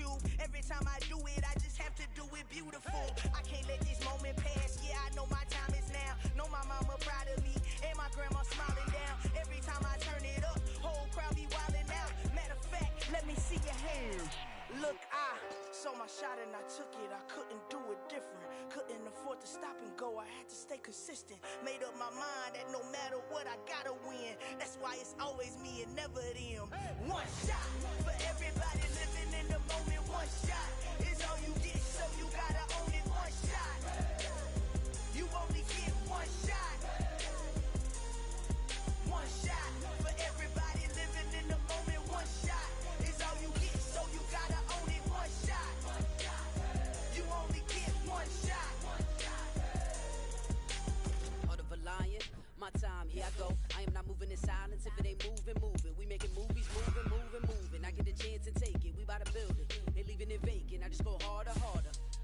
YouTube. Every time I do it, I just have to do it beautiful. I can't let this moment pass. Yeah, I know my time is now. Know my mama proud of me, and my grandma smiling down. Every time I turn it up, whole crowd be wildin' out. Matter of fact, let me see your hands. Look, I saw my shot and I took it. I couldn't do it different. Couldn't afford to stop and go. I had to stay consistent. Made up my mind that no matter what, I gotta win. That's why it's always me and never them. One shot for everybody living in the moment. One shot is all you get, so you gotta own it. One shot. You only get one shot. One shot for everybody living in the moment. One shot is all you get, so you gotta own it. One shot. You only get one shot. Heart of a lion, my time, here I go. I am not moving in silence. If it ain't moving, moving. We making movies, moving. I get the chance and take it. We bout to build it. Ain't leaving it vacant. I just go harder.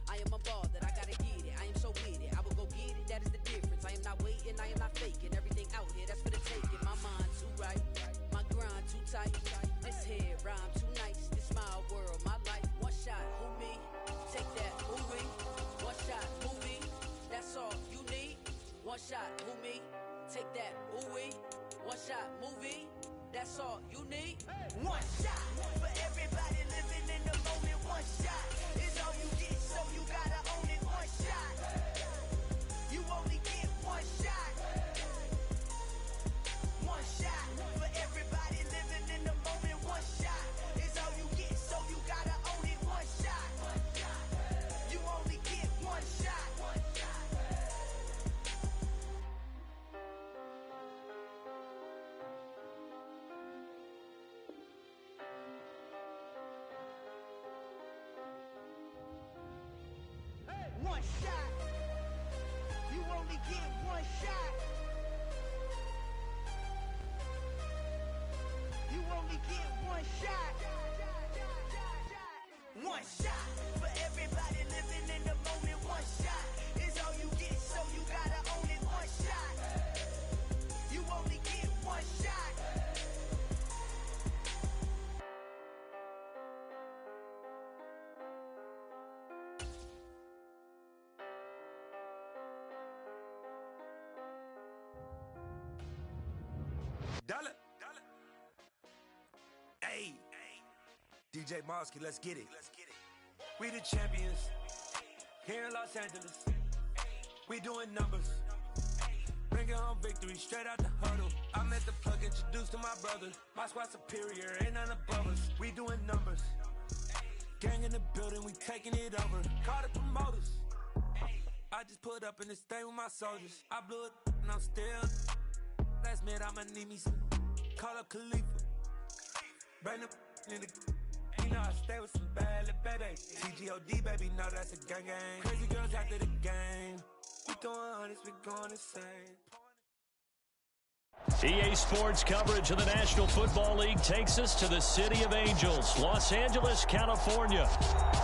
I am a ball that I gotta get it. I am so with it. I will go get it. That is the difference. I am not waiting. I am not faking. Everything out here, that's for the taking. My mind too right. My grind too tight. This head rhyme too nice. This my world, my life. One shot, who me? Take that, movie. One shot, movie. That's all you need. One shot, who me? Take that, ooh-wee. One shot, movie. That's all you need. One shot for everybody living in the moment. One shot is all you get, so you gotta own it. One shot. You only get one shot. One shot for everybody living in the moment. One shot is all you get, so you gotta own it. One shot. You only get one shot. One shot. You only get one shot. You only get one shot. One shot for everybody living in the moment. One shot is all you get, so you gotta own it. One shot. You only get one shot. Dollar. Hey, DJ Mosky, let's get it. We the champions here in Los Angeles. We doing numbers, bringing home victory straight out the huddle. I met the plug, introduced to my brother. My squad superior, ain't none above us. We doing numbers, gang in the building, we taking it over. Call the promoters. I just put up in this thing with my soldiers. I blew it and I'm still. Last minute I'ma need me some. Call up Khalifa. Bring them in the. You know I stay with some bad little baby. TGOD baby, know that's a gang gang. Crazy girls after the game. We throwing hundreds, we going insane. EA Sports coverage of the National Football League takes us to the City of Angels, Los Angeles, California.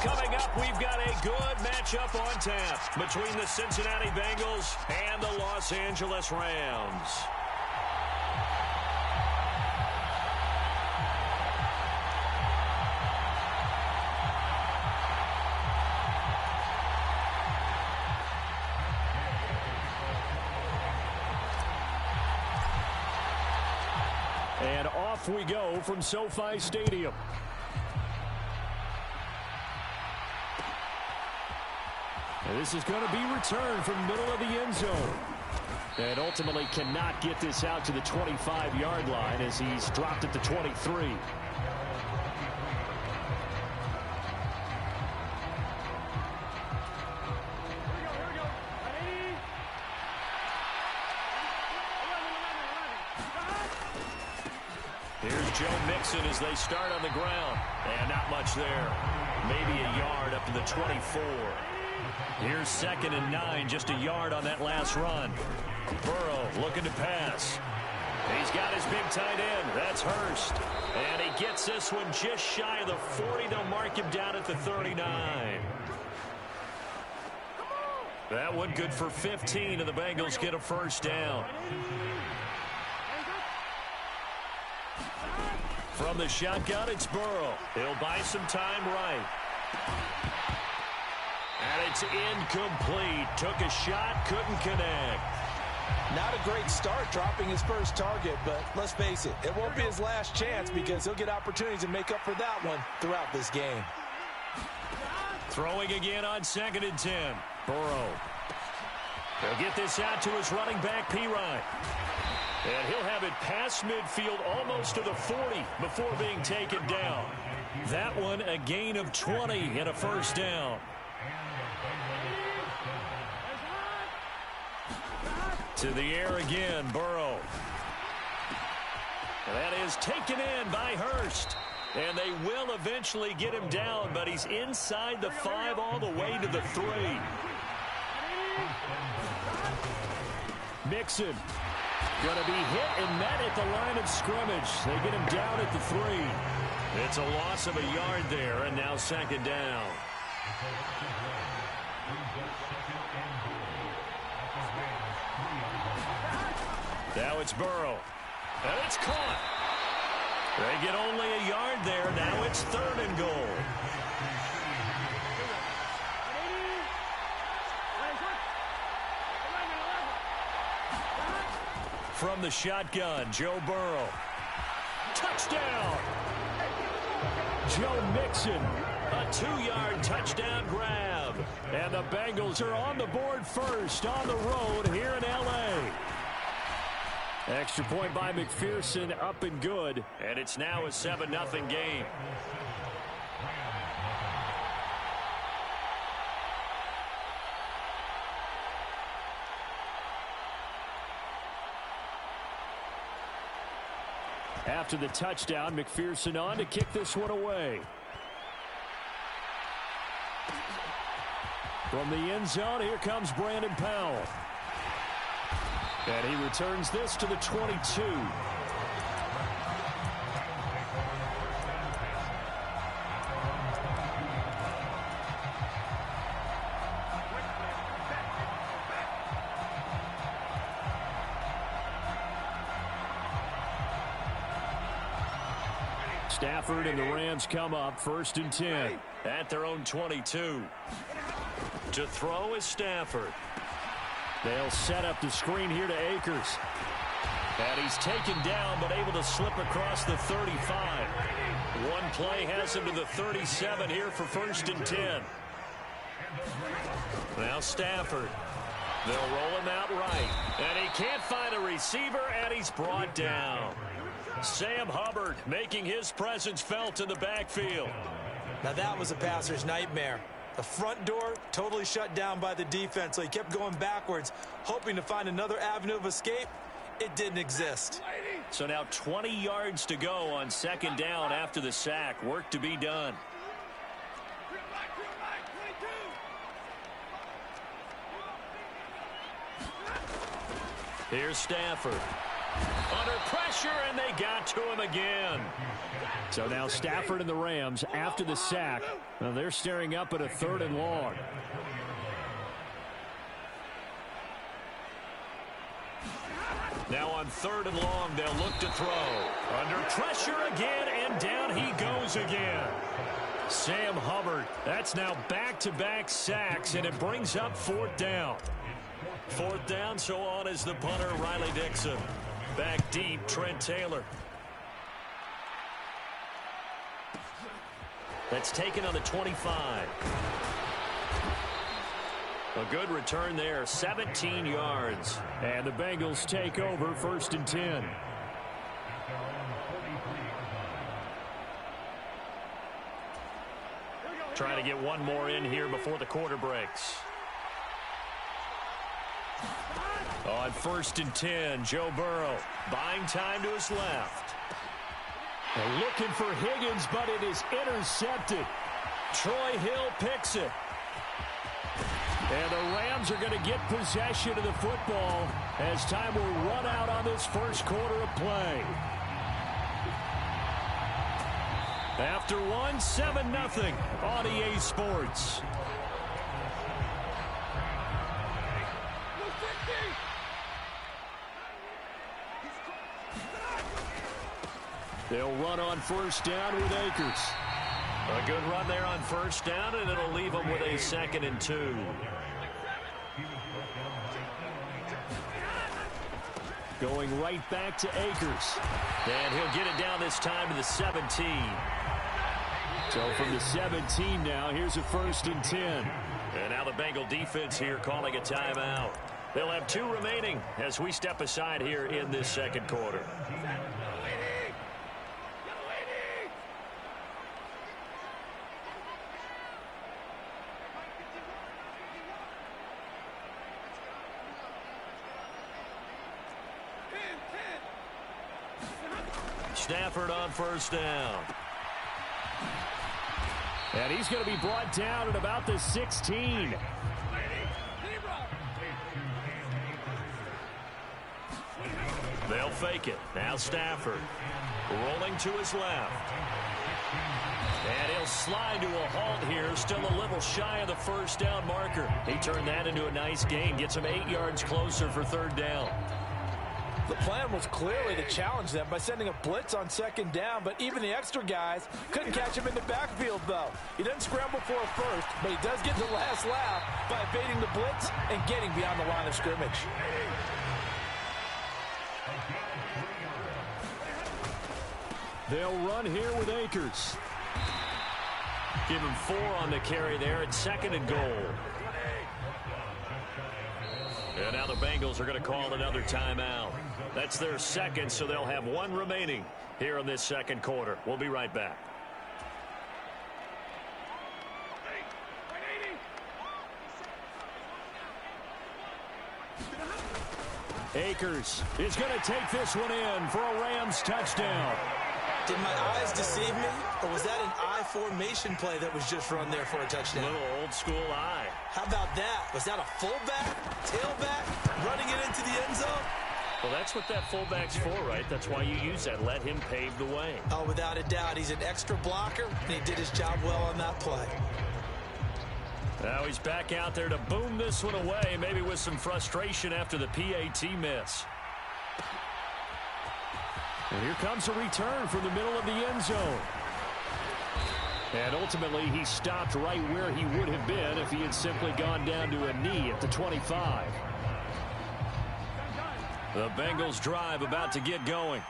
Coming up, we've got a good matchup on tap between the Cincinnati Bengals and the Los Angeles Rams. And off we go from SoFi Stadium. And this is going to be returned from middle of the end zone. And ultimately cannot get this out to the 25-yard line as he's dropped at the 23. Here's Joe Mixon as they start on the ground. And not much there. Maybe a yard up to the 24. Here's 2nd and 9, just a yard on that last run. Burrow looking to pass. He's got his big tight end. That's Hurst. And he gets this one just shy of the 40. They'll mark him down at the 39. That one good for 15, and the Bengals get a first down. From the shotgun, it's Burrow. He'll buy some time right. And it's incomplete. Took a shot, couldn't connect. Not a great start dropping his first target, but let's face it, it won't be his last chance because he'll get opportunities to make up for that one throughout this game. Throwing again on 2nd and 10. Burrow. He'll get this out to his running back, Pirine. And he'll have it past midfield almost to the 40 before being taken down. That one a gain of 20 and a first down. To the air again, Burrow. That is taken in by Hurst. And they will eventually get him down, but he's inside the 5 all the way to the 3. Mixon. Going to be hit and met at the line of scrimmage. They get him down at the 3. It's a loss of a yard there, and now 2nd down. Now it's Burrow. And it's caught. They get only a yard there. Now it's 3rd and goal. From the shotgun, Joe Burrow. Touchdown! Joe Mixon, a 2-yard touchdown grab. And the Bengals are on the board first on the road here in L.A. Extra point by McPherson, up and good. And it's now a 7-0 game. After the touchdown, McPherson on to kick this one away. From the end zone, here comes Brandon Powell. And he returns this to the 22. Stafford and the Rams come up 1st and 10 at their own 22. To throw is Stafford. They'll set up the screen here to Akers. And he's taken down but able to slip across the 35. One play has him to the 37 here for 1st and 10. Now Stafford. They'll roll him out right. And he can't find a receiver, and he's brought down. Sam Hubbard making his presence felt in the backfield. Now that was a passer's nightmare. The front door totally shut down by the defense, so he kept going backwards, hoping to find another avenue of escape. It didn't exist. So now 20 yards to go on 2nd down after the sack. Work to be done. Here's Stafford. Under pressure, and they got to him again. So now Stafford and the Rams, after the sack, well, they're staring up at a 3rd and long. Now on 3rd and long, they'll look to throw. Under pressure again, and down he goes again. Sam Hubbard, that's now back-to-back sacks, and it brings up 4th down. 4th down, so on is the punter, Riley Dixon. Back deep, Trent Taylor. That's taken on the 25. A good return there, 17 yards. And the Bengals take over 1st and 10. Trying to get one more in here before the quarter breaks. On 1st and 10, Joe Burrow buying time to his left. And looking for Higgins, but it is intercepted. Troy Hill picks it. And the Rams are going to get possession of the football as time will run out on this first quarter of play. After one, 7-0 on EA Sports. They'll run on 1st down with Akers. A good run there on first down, and it'll leave them with a 2nd and 2. Going right back to Akers. And he'll get it down this time to the 17. So from the 17 now, here's a 1st and 10. And now the Bengal defense here calling a timeout. They'll have 2 remaining as we step aside here in this 2nd quarter. Stafford on first down. And he's going to be brought down at about the 16. They'll fake it. Now Stafford rolling to his left. And he'll slide to a halt here. Still a little shy of the first down marker. He turned that into a nice gain. Gets him 8 yards closer for 3rd down. The plan was clearly to challenge them by sending a blitz on 2nd down, but even the extra guys couldn't catch him in the backfield, though. He doesn't scramble for a first, but he does get the last laugh by evading the blitz and getting beyond the line of scrimmage. They'll run here with Akers. Give him 4 on the carry there at 2nd and goal. And now the Bengals are going to call another timeout. That's their 2nd, so they'll have 1 remaining here in this 2nd quarter. We'll be right back. Akers is going to take this one in for a Rams touchdown. Did my eyes deceive me, or was that an I formation play that was just run there for a touchdown? Little old school eye. How about that? Was that a fullback, tailback, running it into the end zone? Well, that's what that fullback's for, right? That's why you use that. Let him pave the way. Oh, without a doubt. He's an extra blocker, and he did his job well on that play. Now he's back out there to boom this one away, maybe with some frustration after the PAT miss. And here comes a return from the middle of the end zone. And ultimately, he stopped right where he would have been if he had simply gone down to a knee at the 25. The Bengals drive about to get going.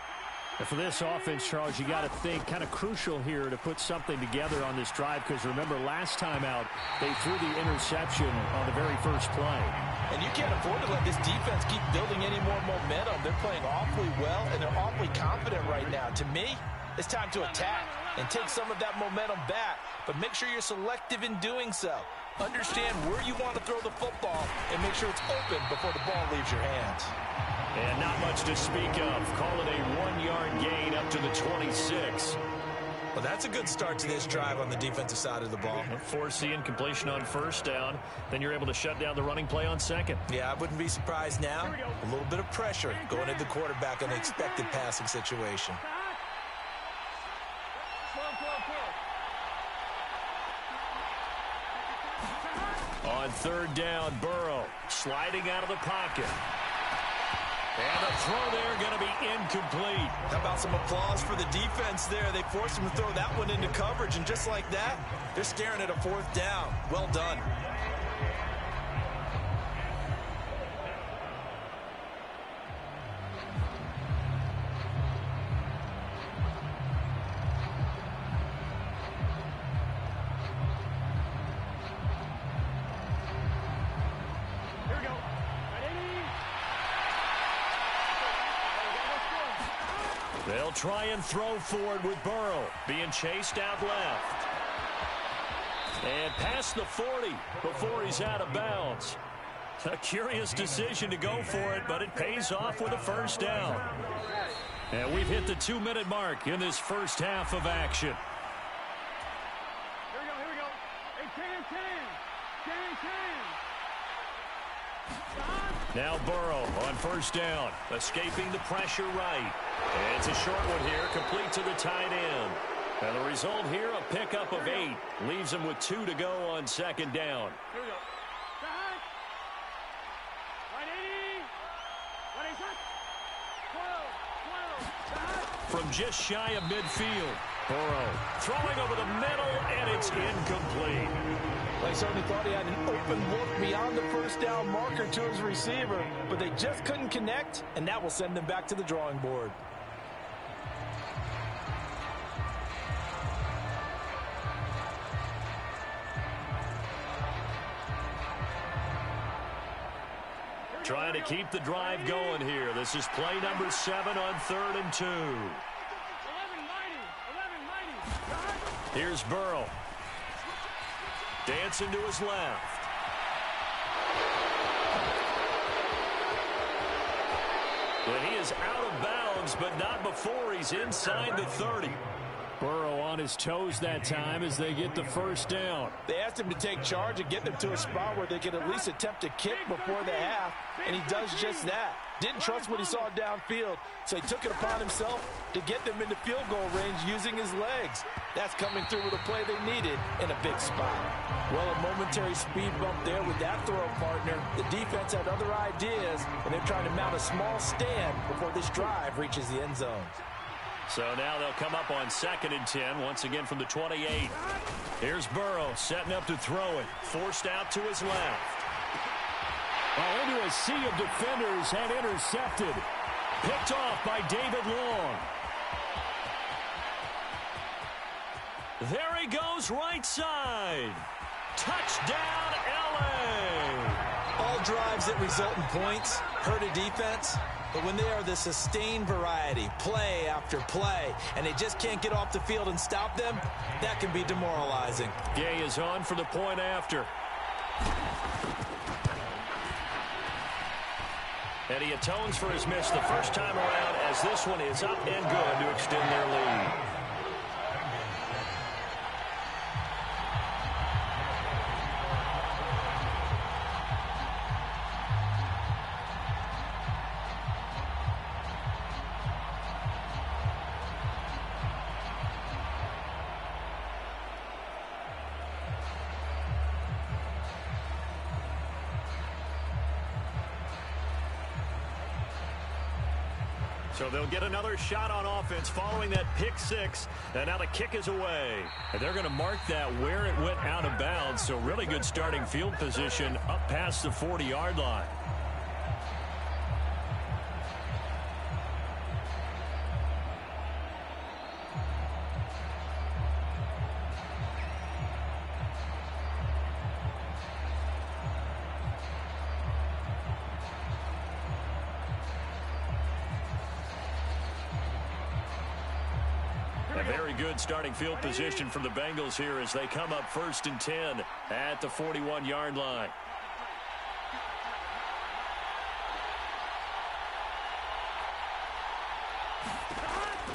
And for this offense, Charles, you got to think kind of crucial here to put something together on this drive, because remember last time out they threw the interception on the very first play. And you can't afford to let this defense keep building any more momentum. They're playing awfully well, and they're awfully confident right now. To me, it's time to attack and take some of that momentum back, but make sure you're selective in doing so. Understand where you want to throw the football and make sure it's open before the ball leaves your hands. And not much to speak of. Call it a 1-yard gain up to the 26. Well, that's a good start to this drive on the defensive side of the ball. Forcing completion on first down. Then you're able to shut down the running play on second. Yeah, I wouldn't be surprised now. A little bit of pressure going at the quarterback in an expected passing situation. On third down, Burrow sliding out of the pocket. And the throw there going to be incomplete. How about some applause for the defense there? They forced him to throw that one into coverage, and just like that, they're staring at a 4th down. Well done. They'll try and throw forward with Burrow being chased out left. And past the 40 before he's out of bounds. A curious decision to go for it, but it pays off with a first down. And we've hit the 2-minute mark in this first half of action. Here we go. Hey, 10. Now Burrow on first down, escaping the pressure right. And it's a short one here, complete to the tight end. And the result here, a pickup of 8. Leaves him with 2 to go on second down. Here we go. Back. 180. 12. From just shy of midfield, Burrow throwing over the middle, It's incomplete. They certainly thought he had an open look beyond the first down marker to his receiver, but they just couldn't connect, and that will send them back to the drawing board. Trying to keep the drive going here. This is play number 7 on 3rd and 2. Here's Burrow. Dancing to his left. But he is out of bounds, but not before he's inside the 30. Burrow on his toes that time as they get the first down. They asked him to take charge and get them to a spot where they could at least attempt a kick before the half, and he does just that. Didn't trust what he saw downfield, so he took it upon himself to get them into field goal range using his legs. That's coming through with a play they needed in a big spot. Well, a momentary speed bump there with that throw partner. The defense had other ideas, and they're trying to mount a small stand before this drive reaches the end zone. So now they'll come up on 2nd and 10, once again from the 28. Here's Burrow setting up to throw it. Forced out to his left. Into a sea of defenders and intercepted. Picked off by David Long. There he goes right side. Touchdown, LA. All drives that result in points hurt a defense. But when they are the sustained variety, play after play, and they just can't get off the field and stop them, that can be demoralizing. Gay is on for the point after. And he atones for his miss the first time around as this one is up and good to extend their lead. So they'll get another shot on offense following that pick six. And now the kick is away. And they're going to mark that where it went out of bounds. So really good starting field position up past the 40-yard line. Very good starting field position from the Bengals here as they come up 1st and 10 at the 41-yard line.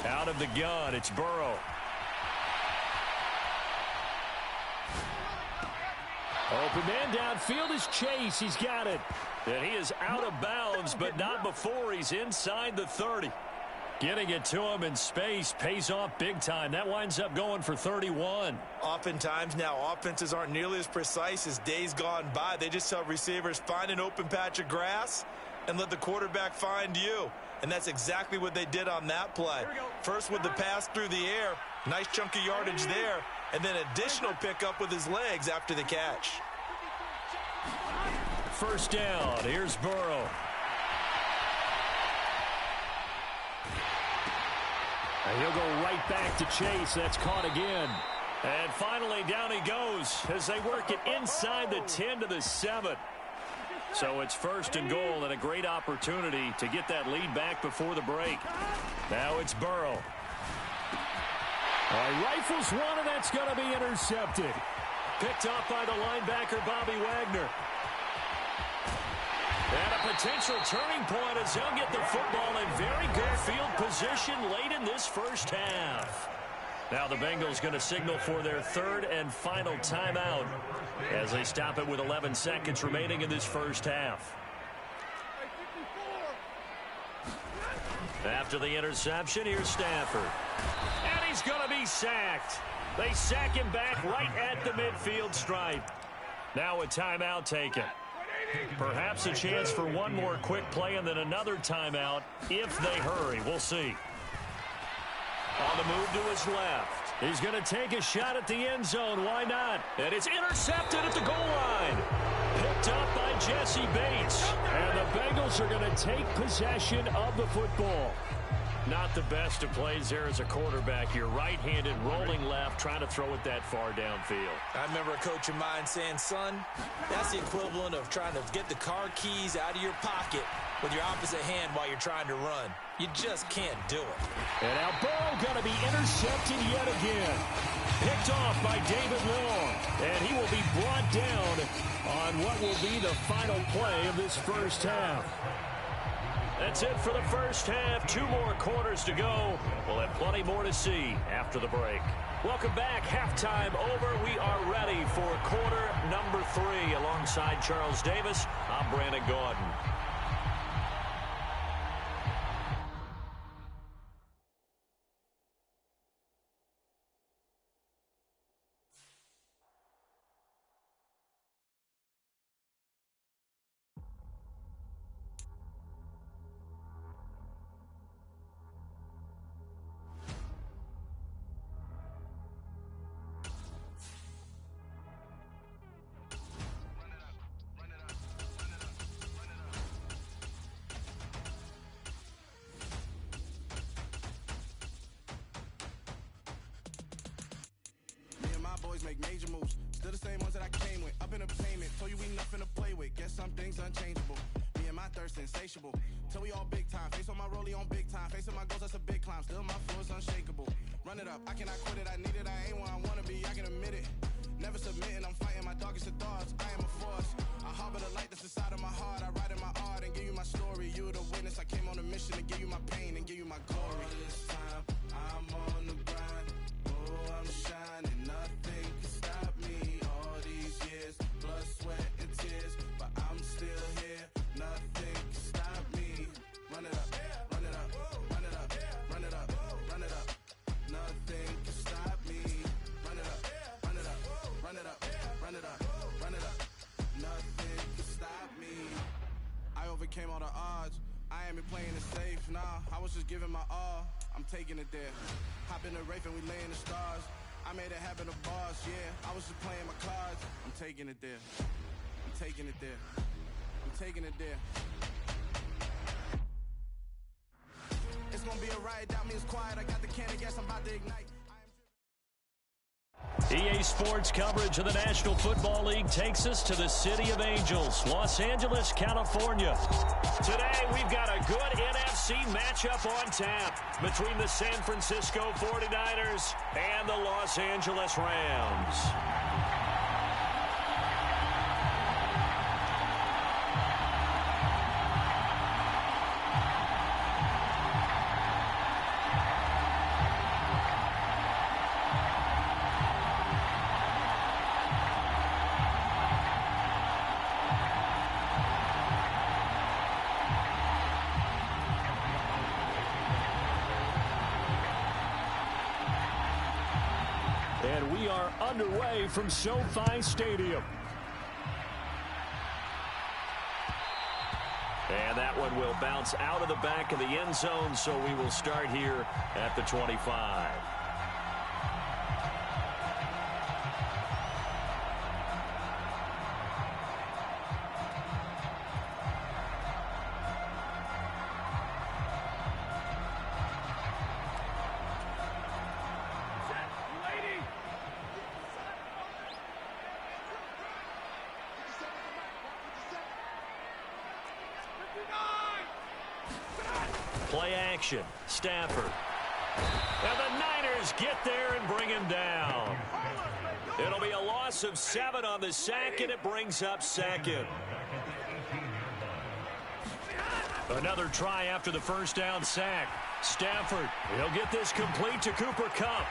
Out of the gun, it's Burrow. Open man downfield is Chase. He's got it. And he is out of bounds, but not before he's inside the 30. Getting it to him in space pays off big time. That winds up going for 31. Oftentimes now offenses aren't nearly as precise as days gone by. They just tell receivers, find an open patch of grass and let the quarterback find you. And that's exactly what they did on that play. First with the pass through the air, nice chunk of yardage there, and then additional pickup with his legs after the catch. First down, here's Burrow. And he'll go right back to Chase. That's caught again. And finally, down he goes as they work it inside the 10 to the 7. So it's 1st and goal and a great opportunity to get that lead back before the break. Now it's Burrow. Rifles one, and that's going to be intercepted. Picked off by the linebacker, Bobby Wagner. And a potential turning point as they'll get the football in very good field position late in this first half. Now the Bengals going to signal for their 3rd and final timeout as they stop it with 11 seconds remaining in this first half. After the interception, here's Stafford. And he's going to be sacked. They sack him back right at the midfield stripe. Now a timeout taken. Perhaps a chance for one more quick play and then another timeout if they hurry. We'll see. On the move to his left. He's going to take a shot at the end zone. Why not? And it's intercepted at the goal line. Picked up by Jesse Bates. And the Bengals are going to take possession of the football. Not the best of plays there as a quarterback. You're right-handed, rolling left, trying to throw it that far downfield. I remember a coach of mine saying, son, that's the equivalent of trying to get the car keys out of your pocket with your opposite hand while you're trying to run. You just can't do it. And now Burrow going to be intercepted yet again. Picked off by David Long. And he will be brought down on what will be the final play of this first half. That's it for the first half. 2 more quarters to go. We'll have plenty more to see after the break. Welcome back. Halftime over. We are ready for quarter number 3. Alongside Charles Davis, I'm Brandon Gaudin. Make major moves, still the same ones that I came with. Up in a payment, told you we nothing to play with. Guess some things unchangeable. Me and my thirst insatiable. Till we all big time. Face on my rollie on big time. Facing my goals, that's a big climb. Still my flow is unshakable. Run it up, I cannot quit it. I need it, I ain't where I wanna be. I can admit it. Never submitting, I'm fighting my darkest of thoughts. I am a force. I harbor the light that's inside of my heart. I write in my art and give you my story. You the witness. I came on a mission to give you my pain and give you my glory. All this time, I'm on the grind. Oh, I'm shining. Nothing can stop me. All these years, blood, sweat, and tears, but I'm still here. Nothing can stop me. Run it up, run it up, run it up, run it up, run it up. Nothing can stop me. Run it up, run it up, run it up, run it up, run it up. Nothing can stop me. I overcame all the odds. I ain't been playing it safe, nah. I was just giving my all. I'm taking it there. Hop in the Wraith and we lay in the stars. I made it happen to bars, yeah. I was just playing my cards. I'm taking it there. I'm taking it there. I'm taking it there. It's gonna be a riot, doubt me it's quiet. I got the can of gas, I'm about to ignite. EA Sports coverage of the National Football League takes us to the City of Angels, Los Angeles, California. Today, we've got a good NFC matchup on tap between the San Francisco 49ers and the Los Angeles Rams. And we are underway from SoFi Stadium. And that one will bounce out of the back of the end zone, so we will start here at the 25. Play action. Stafford. And the Niners get there and bring him down. It'll be a loss of 7 on the sack, and it brings up second. Another try after the first down sack. Stafford, he'll get this complete to Cooper Kupp.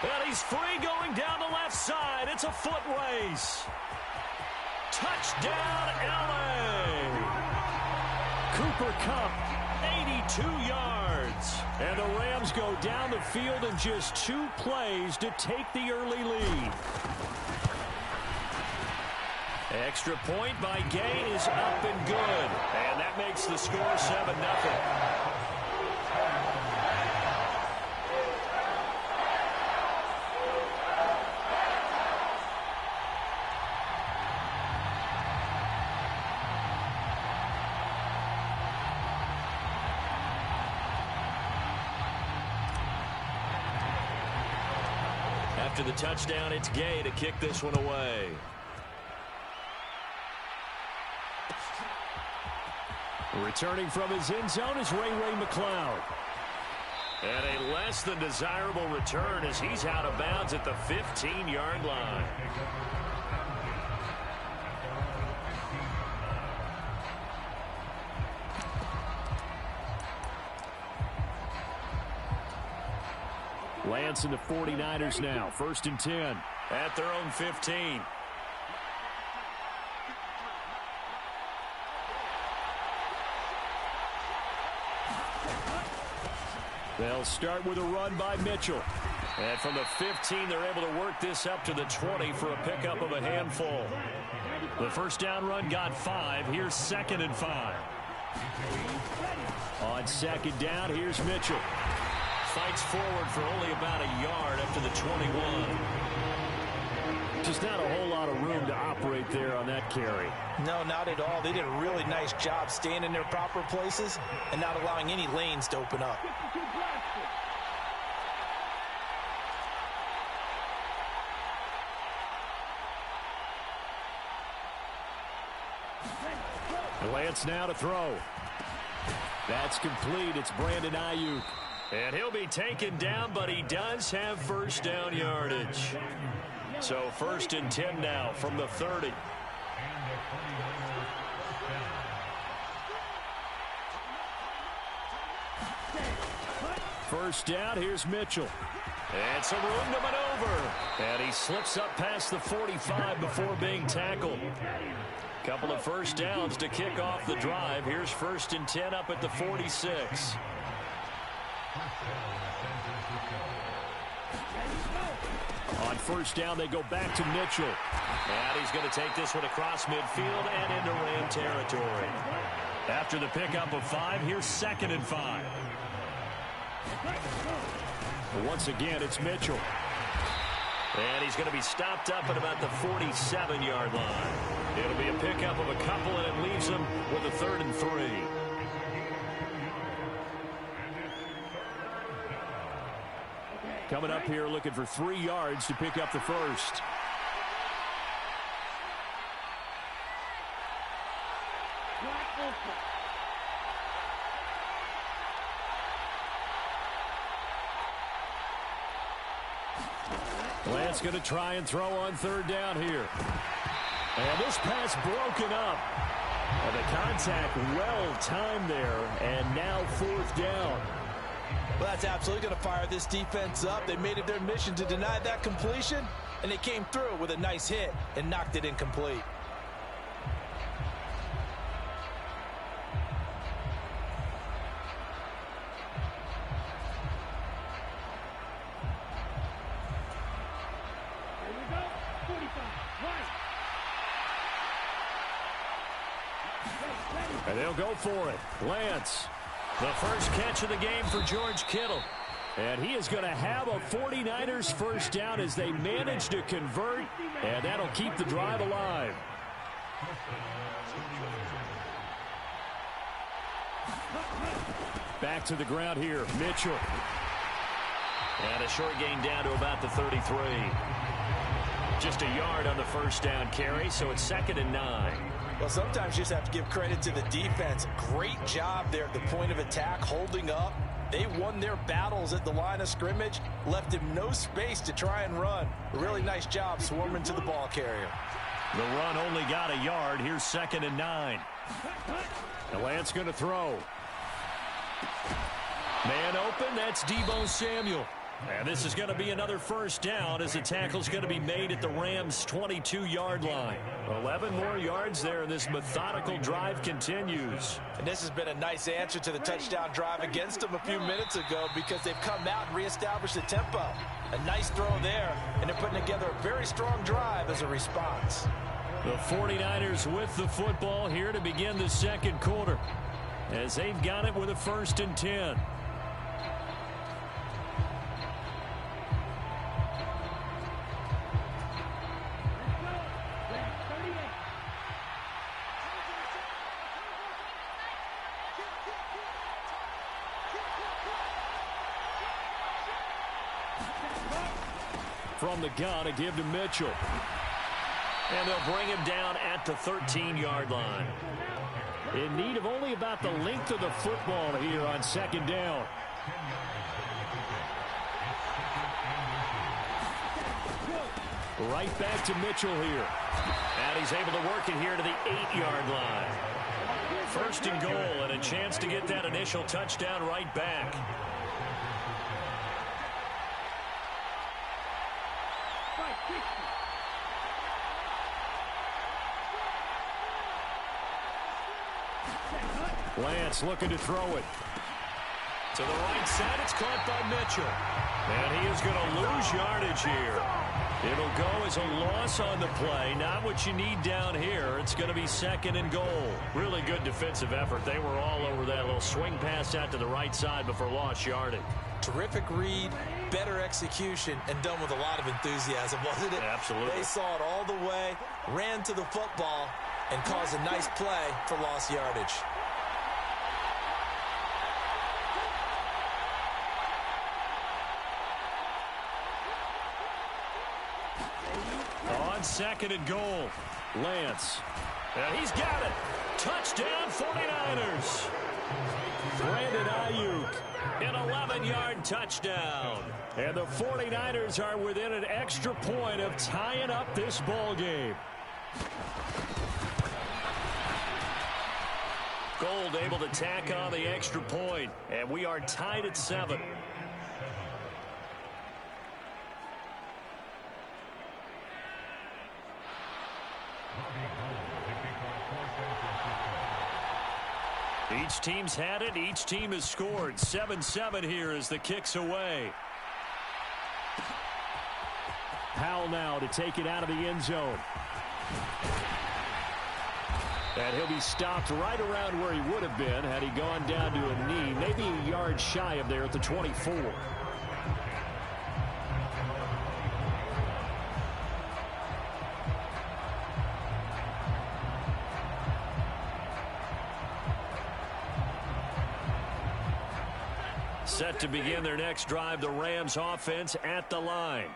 And he's free going down the left side. It's a foot race. Touchdown, L.A. Cooper Kupp, 82 yards. And the Rams go down the field in just 2 plays to take the early lead. Extra point by Gay is up and good. And that makes the score 7-0. After the touchdown, it's Gay to kick this one away. Returning from his end zone is Ray McCloud. And a less than desirable return as he's out of bounds at the 15-yard line. Lance and the 49ers now. 1st and 10. At their own 15. They'll start with a run by Mitchell. And from the 15, they're able to work this up to the 20 for a pickup of a handful. The first down run got 5. Here's 2nd and 5. On 2nd down, here's Mitchell. Fights forward for only about a yard up to the 21. Just not a whole lot of room to operate there on that carry. No, not at all. They did a really nice job staying in their proper places and not allowing any lanes to open up. Lance now to throw. That's complete. It's Brandon Ayuk. And he'll be taken down, but he does have first down yardage. So 1st and 10 now from the 30. First down, here's Mitchell. And some room to maneuver. And he slips up past the 45 before being tackled. Couple of first downs to kick off the drive. Here's 1st and 10 up at the 46. On 1st down, they go back to Mitchell. And he's going to take this one across midfield and into Ram territory. After the pickup of 5, here's 2nd and 5. Once again, it's Mitchell. And he's going to be stopped up at about the 47-yard line. It'll be a pickup of a couple, and it leaves him with a 3rd and 3. Coming up here looking for 3 yards to pick up the first. Lance going to try and throw on 3rd down here. And this pass broken up. And the contact well timed there. And now 4th down. Well, that's absolutely going to fire this defense up. They made it their mission to deny that completion, and they came through with a nice hit and knocked it incomplete. And they'll go for it. Lance. The first catch of the game for George Kittle. And he is going to have a 49ers first down as they manage to convert. And that'll keep the drive alive. Back to the ground here. Mitchell. And a short gain down to about the 33. Just a yard on the first down carry, so it's 2nd and 9. Well, sometimes you just have to give credit to the defense. Great job there at the point of attack, holding up. They won their battles at the line of scrimmage, left him no space to try and run. A really nice job swarming to the ball carrier. The run only got a yard. Here's 2nd and 9. And Lance going to throw. Man open, that's Deebo Samuel. And this is going to be another first down as the tackle's going to be made at the Rams' 22-yard line. 11 more yards there, and this methodical drive continues. And this has been a nice answer to the touchdown drive against them a few minutes ago because they've come out and reestablished the tempo. A nice throw there, and they're putting together a very strong drive as a response. The 49ers with the football here to begin the second quarter as they've got it with a 1st and 10. from the gun, a give to Mitchell. And they'll bring him down at the 13-yard line. In need of only about the length of the football here on second down. Right back to Mitchell here. And he's able to work it here to the 8-yard line. First and goal, and a chance to get that initial touchdown right back. Lance looking to throw it. To the right side, it's caught by Mitchell. And he is going to lose yardage here. It'll go as a loss on the play. Not what you need down here. It's going to be second and goal. Really good defensive effort. They were all over that little swing pass out to the right side before lost yardage. Terrific read, better execution, and done with a lot of enthusiasm, wasn't it? Absolutely. They saw it all the way, ran to the football, and caused a nice play for lost yardage. On second and goal, Lance. And he's got it. Touchdown, 49ers. Brandon Ayuk, an 11-yard touchdown. And the 49ers are within an extra point of tying up this ball game. Gold able to tack on the extra point, and we are tied at 7. Each team's had it. Each team has scored. 7-7 here as the kick's away. Powell now to take it out of the end zone. And he'll be stopped right around where he would have been had he gone down to a knee, maybe a yard shy of there at the 24. Set to begin their next drive, the Rams offense at the line.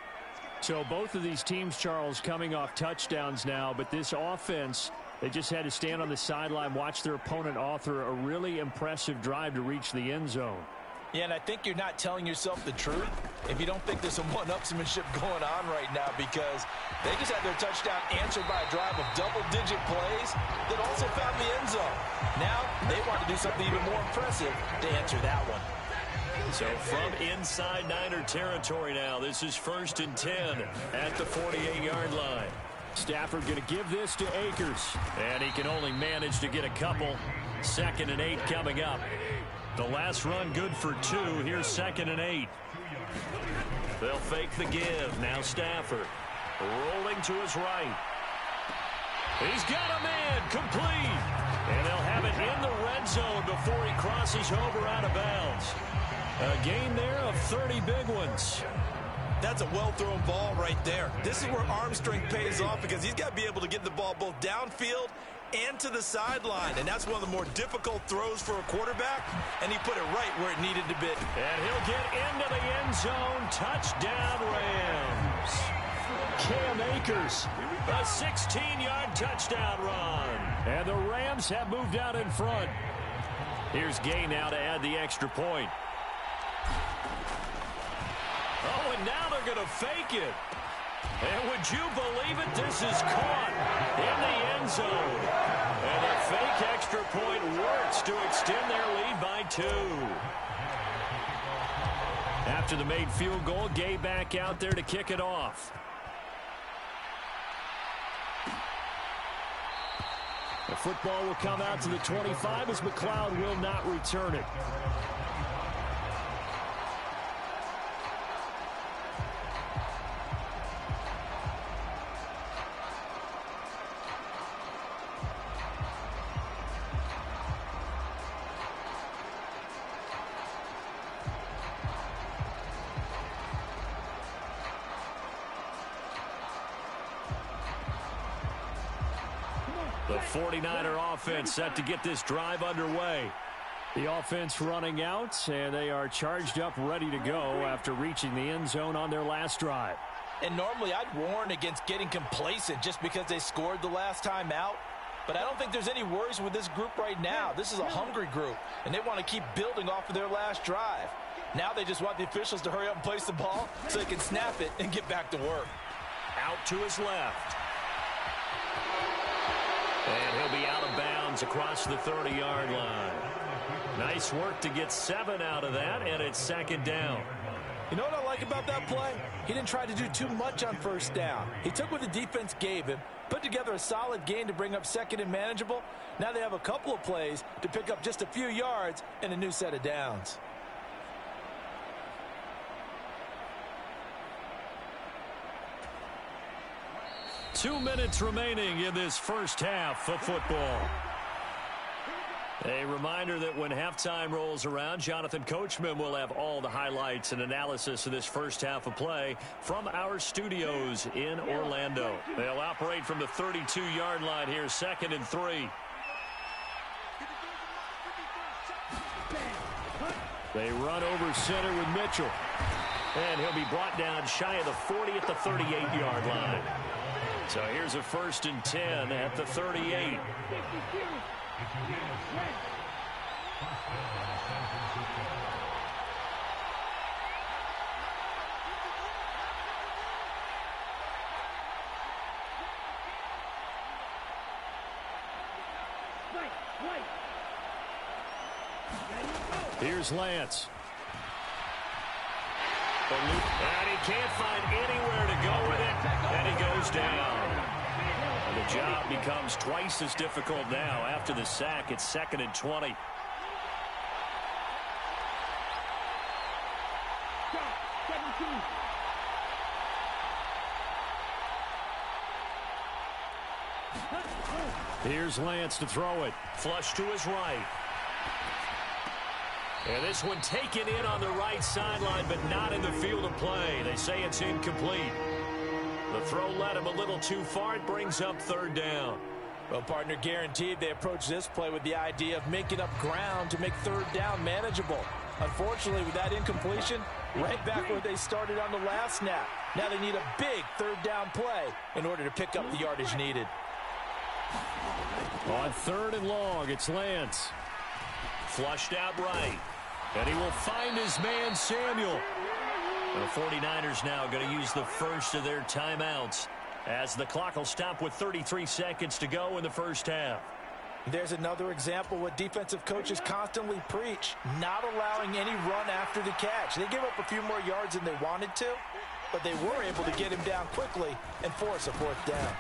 So both of these teams, Charles, coming off touchdowns now, but this offense, they just had to stand on the sideline, watch their opponent author a really impressive drive to reach the end zone. Yeah, and I think you're not telling yourself the truth if you don't think there's some one-upsmanship going on right now, because they just had their touchdown answered by a drive of double-digit plays that also found the end zone. Now they want to do something even more impressive to answer that one. So from inside Niner territory now, this is 1st and 10 at the 48-yard line. Stafford going to give this to Akers. And he can only manage to get a couple. 2nd and 8 coming up. The last run good for 2. Here's 2nd and 8. They'll fake the give. Now Stafford rolling to his right. He's got a man complete. And they'll have it in the red zone before he crosses over out of bounds. A gain there of 30 big ones. That's a well-thrown ball right there. This is where arm strength pays off, because he's got to be able to get the ball both downfield and to the sideline. And that's one of the more difficult throws for a quarterback. And he put it right where it needed to be. And he'll get into the end zone. Touchdown, Rams. Cam Akers, a 16-yard touchdown run. And the Rams have moved out in front. Here's Gay now to add the extra point. Oh, and now they're going to fake it. And would you believe it? This is caught in the end zone. And the fake extra point works to extend their lead by 2. After the made field goal, Gay back out there to kick it off. The football will come out to the 25 as McLeod will not return it. The 49er offense set to get this drive underway. The offense running out, and they are charged up, ready to go after reaching the end zone on their last drive. And normally I'd warn against getting complacent just because they scored the last time out. But I don't think there's any worries with this group right now. This is a hungry group, and they want to keep building off of their last drive. Now they just want the officials to hurry up and place the ball so they can snap it and get back to work. Out to his left. And he'll be out of bounds across the 30-yard line. Nice work to get 7 out of that, and it's second down. You know what I like about that play? He didn't try to do too much on first down. He took what the defense gave him, put together a solid gain to bring up second and manageable. Now they have a couple of plays to pick up just a few yards and a new set of downs. Two minutes remaining in this first half of football. A reminder that when halftime rolls around, Jonathan Coachman will have all the highlights and analysis of this first half of play from our studios in Orlando. They'll operate from the 32-yard line here, 2nd and 3. They run over center with Mitchell. And he'll be brought down shy of the 40 at the 38-yard line. So here's a 1st and 10 at the 38. Here's Lance. And he can't find anywhere to go with it, and he goes down. And the job becomes twice as difficult now after the sack. It's 2nd and 20. Here's Lance to throw it. Flush to his right. And this one taken in on the right sideline, but not in the field of play. They say it's incomplete. The throw led him a little too far. It brings up 3rd down. Well, partner, guaranteed they approach this play with the idea of making up ground to make 3rd down manageable. Unfortunately, with that incompletion, right back where they started on the last snap. Now they need a big 3rd down play in order to pick up the yardage needed. On 3rd and long, it's Lance. Flushed out right. And he will find his man, Samuel. The 49ers now going to use the first of their timeouts as the clock will stop with 33 seconds to go in the first half. There's another example what defensive coaches constantly preach, not allowing any run after the catch. They gave up a few more yards than they wanted to, but they were able to get him down quickly and force a 4th down.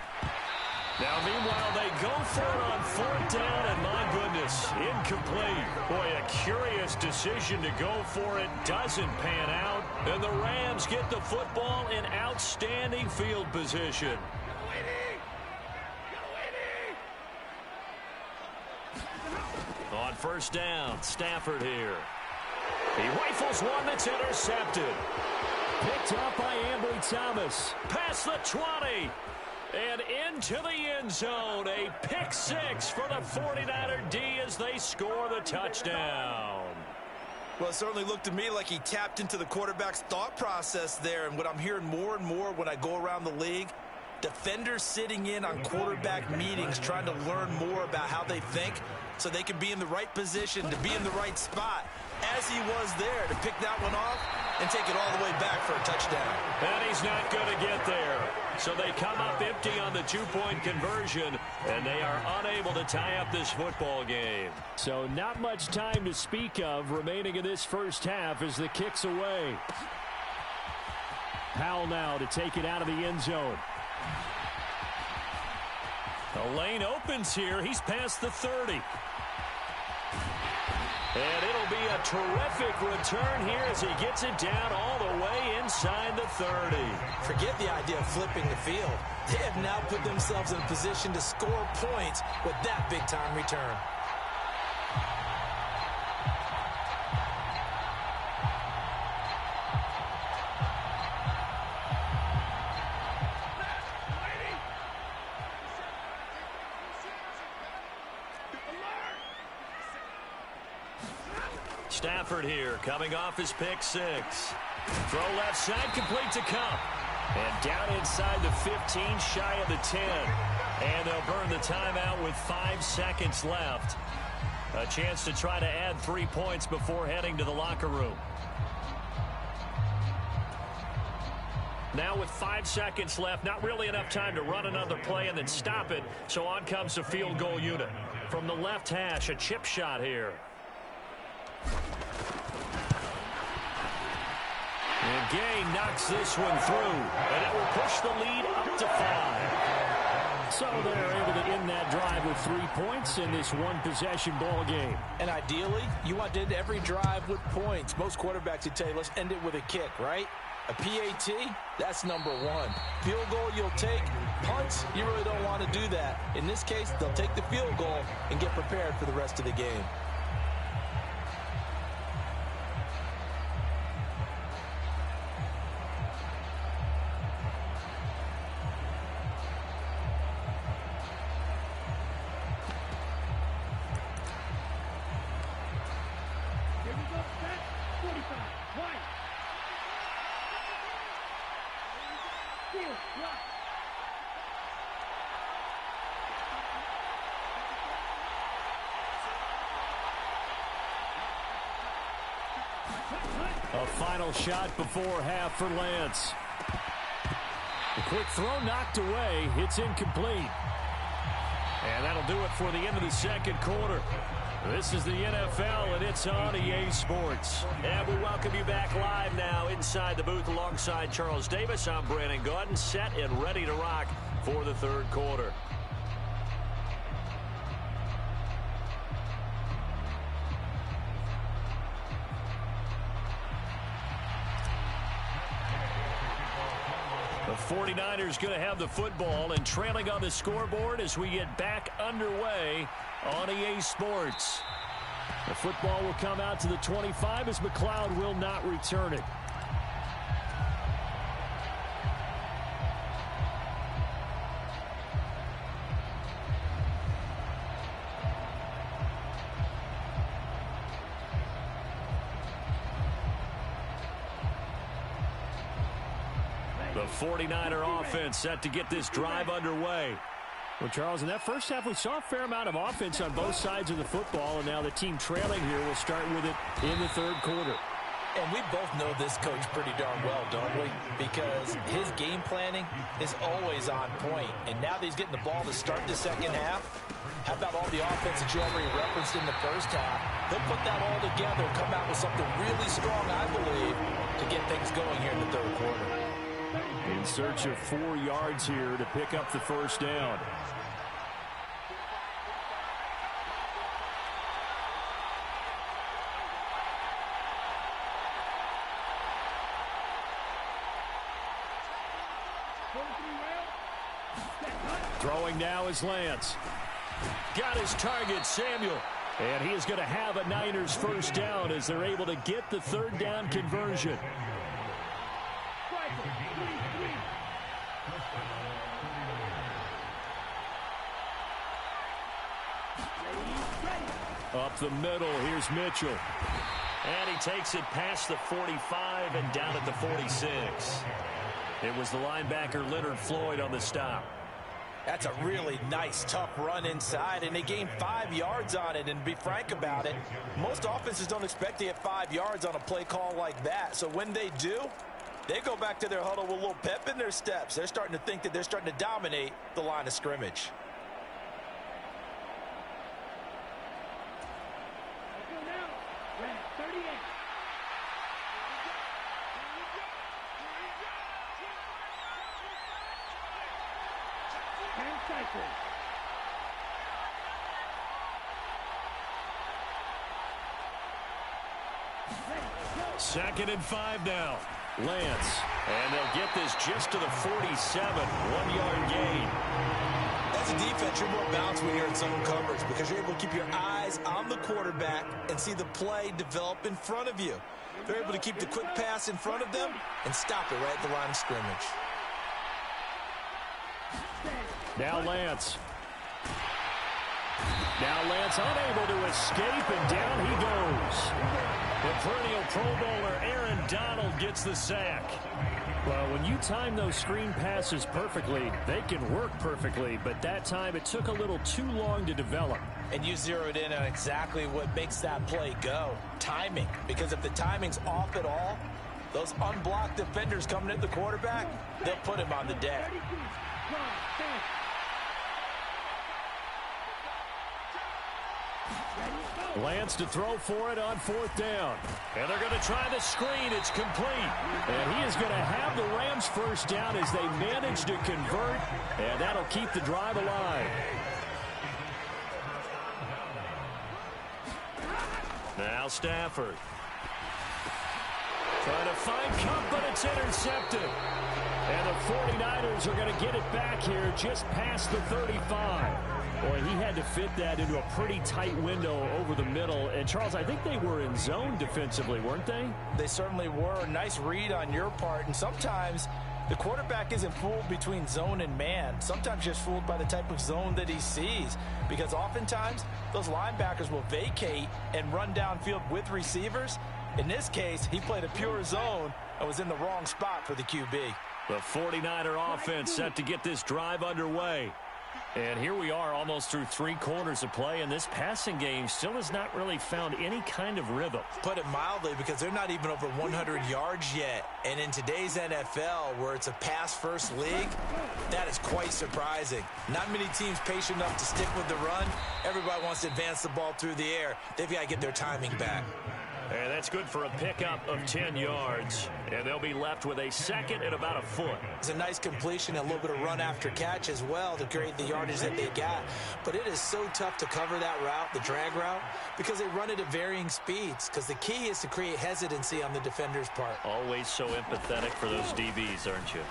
Now, meanwhile, they go for it on 4th down, and my goodness, incomplete. Boy, a curious decision to go for it. Doesn't pan out, and the Rams get the football in outstanding field position. On 1st down, Stafford here. He rifles one that's intercepted. Picked up by Ambry Thomas. Past the 20. And into the end zone. A pick 6 for the 49er D as they score the touchdown. Well, it certainly looked to me like he tapped into the quarterback's thought process there. And what I'm hearing more and more when I go around the league, defenders sitting in on quarterback meetings trying to learn more about how they think so they can be in the right position to be in the right spot, as he was there to pick that one off and take it all the way back for a touchdown. And he's not going to get there. So they come up empty on the 2-point conversion, and they are unable to tie up this football game. So not much time to speak of remaining in this first half as the kick's away. Powell now to take it out of the end zone. The lane opens here. He's past the 30. And it'll be a terrific return here as he gets it down all the way inside the 30. Forget the idea of flipping the field. They have now put themselves in a position to score points with that big-time return. Stafford here, coming off his pick 6. Throw left side, complete to Cup. And down inside the 15, shy of the 10. And they'll burn the timeout with 5 seconds left. A chance to try to add 3 points before heading to the locker room. Now with 5 seconds left, not really enough time to run another play and then stop it. So on comes the field goal unit. From the left hash, a chip shot here. And Gay knocks this one through. And it will push the lead up to 5. So they're able to end that drive with 3 points in this one-possession ball game. And ideally, you want to end every drive with points. Most quarterbacks would tell you, let's end it with a kick, right? A PAT, that's number 1. Field goal you'll take. Punts, you really don't want to do that. In this case, they'll take the field goal and get prepared for the rest of the game. A final shot before half for Lance. The quick throw knocked away. It's incomplete. And that'll do it for the end of the second quarter. This is the NFL, and it's on EA Sports. And we welcome you back live now inside the booth alongside Charles Davis. I'm Brandon Gaudin, set and ready to rock for the third quarter. The 49ers going to have the football and trailing on the scoreboard as we get back underway on EA Sports. The football will come out to the 25 as McLeod will not return it. The 49er offense set to get this drive underway. Well, Charles, in that first half, we saw a fair amount of offense on both sides of the football, and now the team trailing here will start with it in the third quarter. And we both know this coach pretty darn well, don't we? Because his game planning is always on point. And now that he's getting the ball to start the second half, how about all the offense that you already referenced in the first half? He'll put that all together and come out with something really strong, I believe, to get things going here in the third quarter. In search of 4 yards here to pick up the first down. Throwing now is Lance. Got his target, Samuel. And he is going to have a Niners first down as they're able to get the third down conversion. Up the middle, here's Mitchell. And he takes it past the 45 and down at the 46. It was the linebacker Leonard Floyd on the stop. That's a really nice, tough run inside, and they gained 5 yards on it. And to be frank about it, most offenses don't expect to get 5 yards on a play call like that. So when they do, they go back to their huddle with a little pep in their steps. They're starting to think that they're starting to dominate the line of scrimmage. Second and 5 now. Lance. And they'll get this just to the 47. 1 yard gain. As a defense, you're more balanced when you're in zone coverage because you're able to keep your eyes on the quarterback and see the play develop in front of you. They're able to keep the quick pass in front of them and stop it right at the line of scrimmage. Now Lance. Now Lance unable to escape, and down he goes. The perennial Pro Bowler Aaron Donald gets the sack. Well, when you time those screen passes perfectly, they can work perfectly, but that time it took a little too long to develop. And you zeroed in on exactly what makes that play go. Timing. Because if the timing's off at all, those unblocked defenders coming at the quarterback, they'll put him on the deck. Lance to throw for it on 4th down. And they're going to try the screen. It's complete. And he is going to have the Rams first down as they manage to convert, and that'll keep the drive alive. Now Stafford. Trying to find Cup, but it's intercepted. And the 49ers are going to get it back here just past the 35. Boy, he had to fit that into a pretty tight window over the middle. And, Charles, I think they were in zone defensively, weren't they? They certainly were. Nice read on your part. And sometimes the quarterback isn't fooled between zone and man. Sometimes just fooled by the type of zone that he sees. Because oftentimes, those linebackers will vacate and run downfield with receivers. In this case, he played a pure zone and was in the wrong spot for the QB. The 49er offense set to get this drive underway. And here we are almost through 3 quarters of play, and this passing game still has not really found any kind of rhythm. Put it mildly, because they're not even over 100 yards yet. And in today's NFL, where it's a pass-first league, that is quite surprising. Not many teams patient enough to stick with the run. Everybody wants to advance the ball through the air. They've got to get their timing back. And that's good for a pickup of 10 yards. And they'll be left with a second and about a foot. It's a nice completion and a little bit of run after catch as well to create the yardage that they got. But it is so tough to cover that route, the drag route, because they run it at varying speeds. Because the key is to create hesitancy on the defender's part. Always so empathetic for those DBs, aren't you?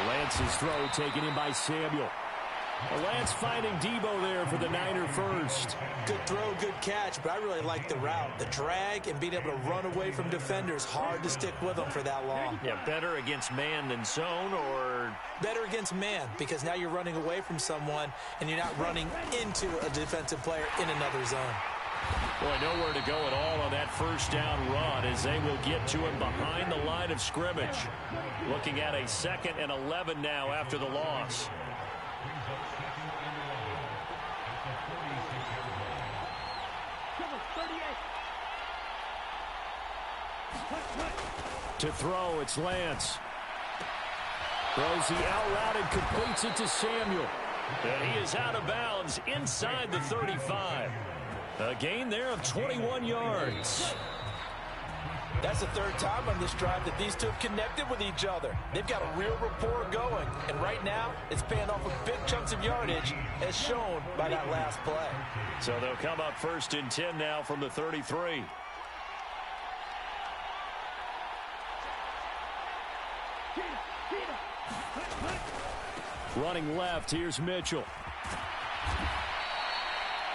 Lance's throw taken in by Samuel. Lance finding Debo there for the Niner first. Good throw, good catch, but I really like the route. The drag and being able to run away from defenders, hard to stick with them for that long. Yeah, better against man than zone, or? Better against man, because now you're running away from someone and you're not running into a defensive player in another zone. Boy, nowhere to go at all on that first down run as they will get to him behind the line of scrimmage. Looking at a 2nd and 11 now after the loss. To throw, it's Lance. Throws the out route and completes it to Samuel. And he is out of bounds inside the 35. A gain there of 21 yards. That's the 3rd time on this drive that these two have connected with each other. They've got a real rapport going. And right now, it's paying off with big chunks of yardage, as shown by that last play. So they'll come up 1st and 10 now from the 33. Running left, here's Mitchell.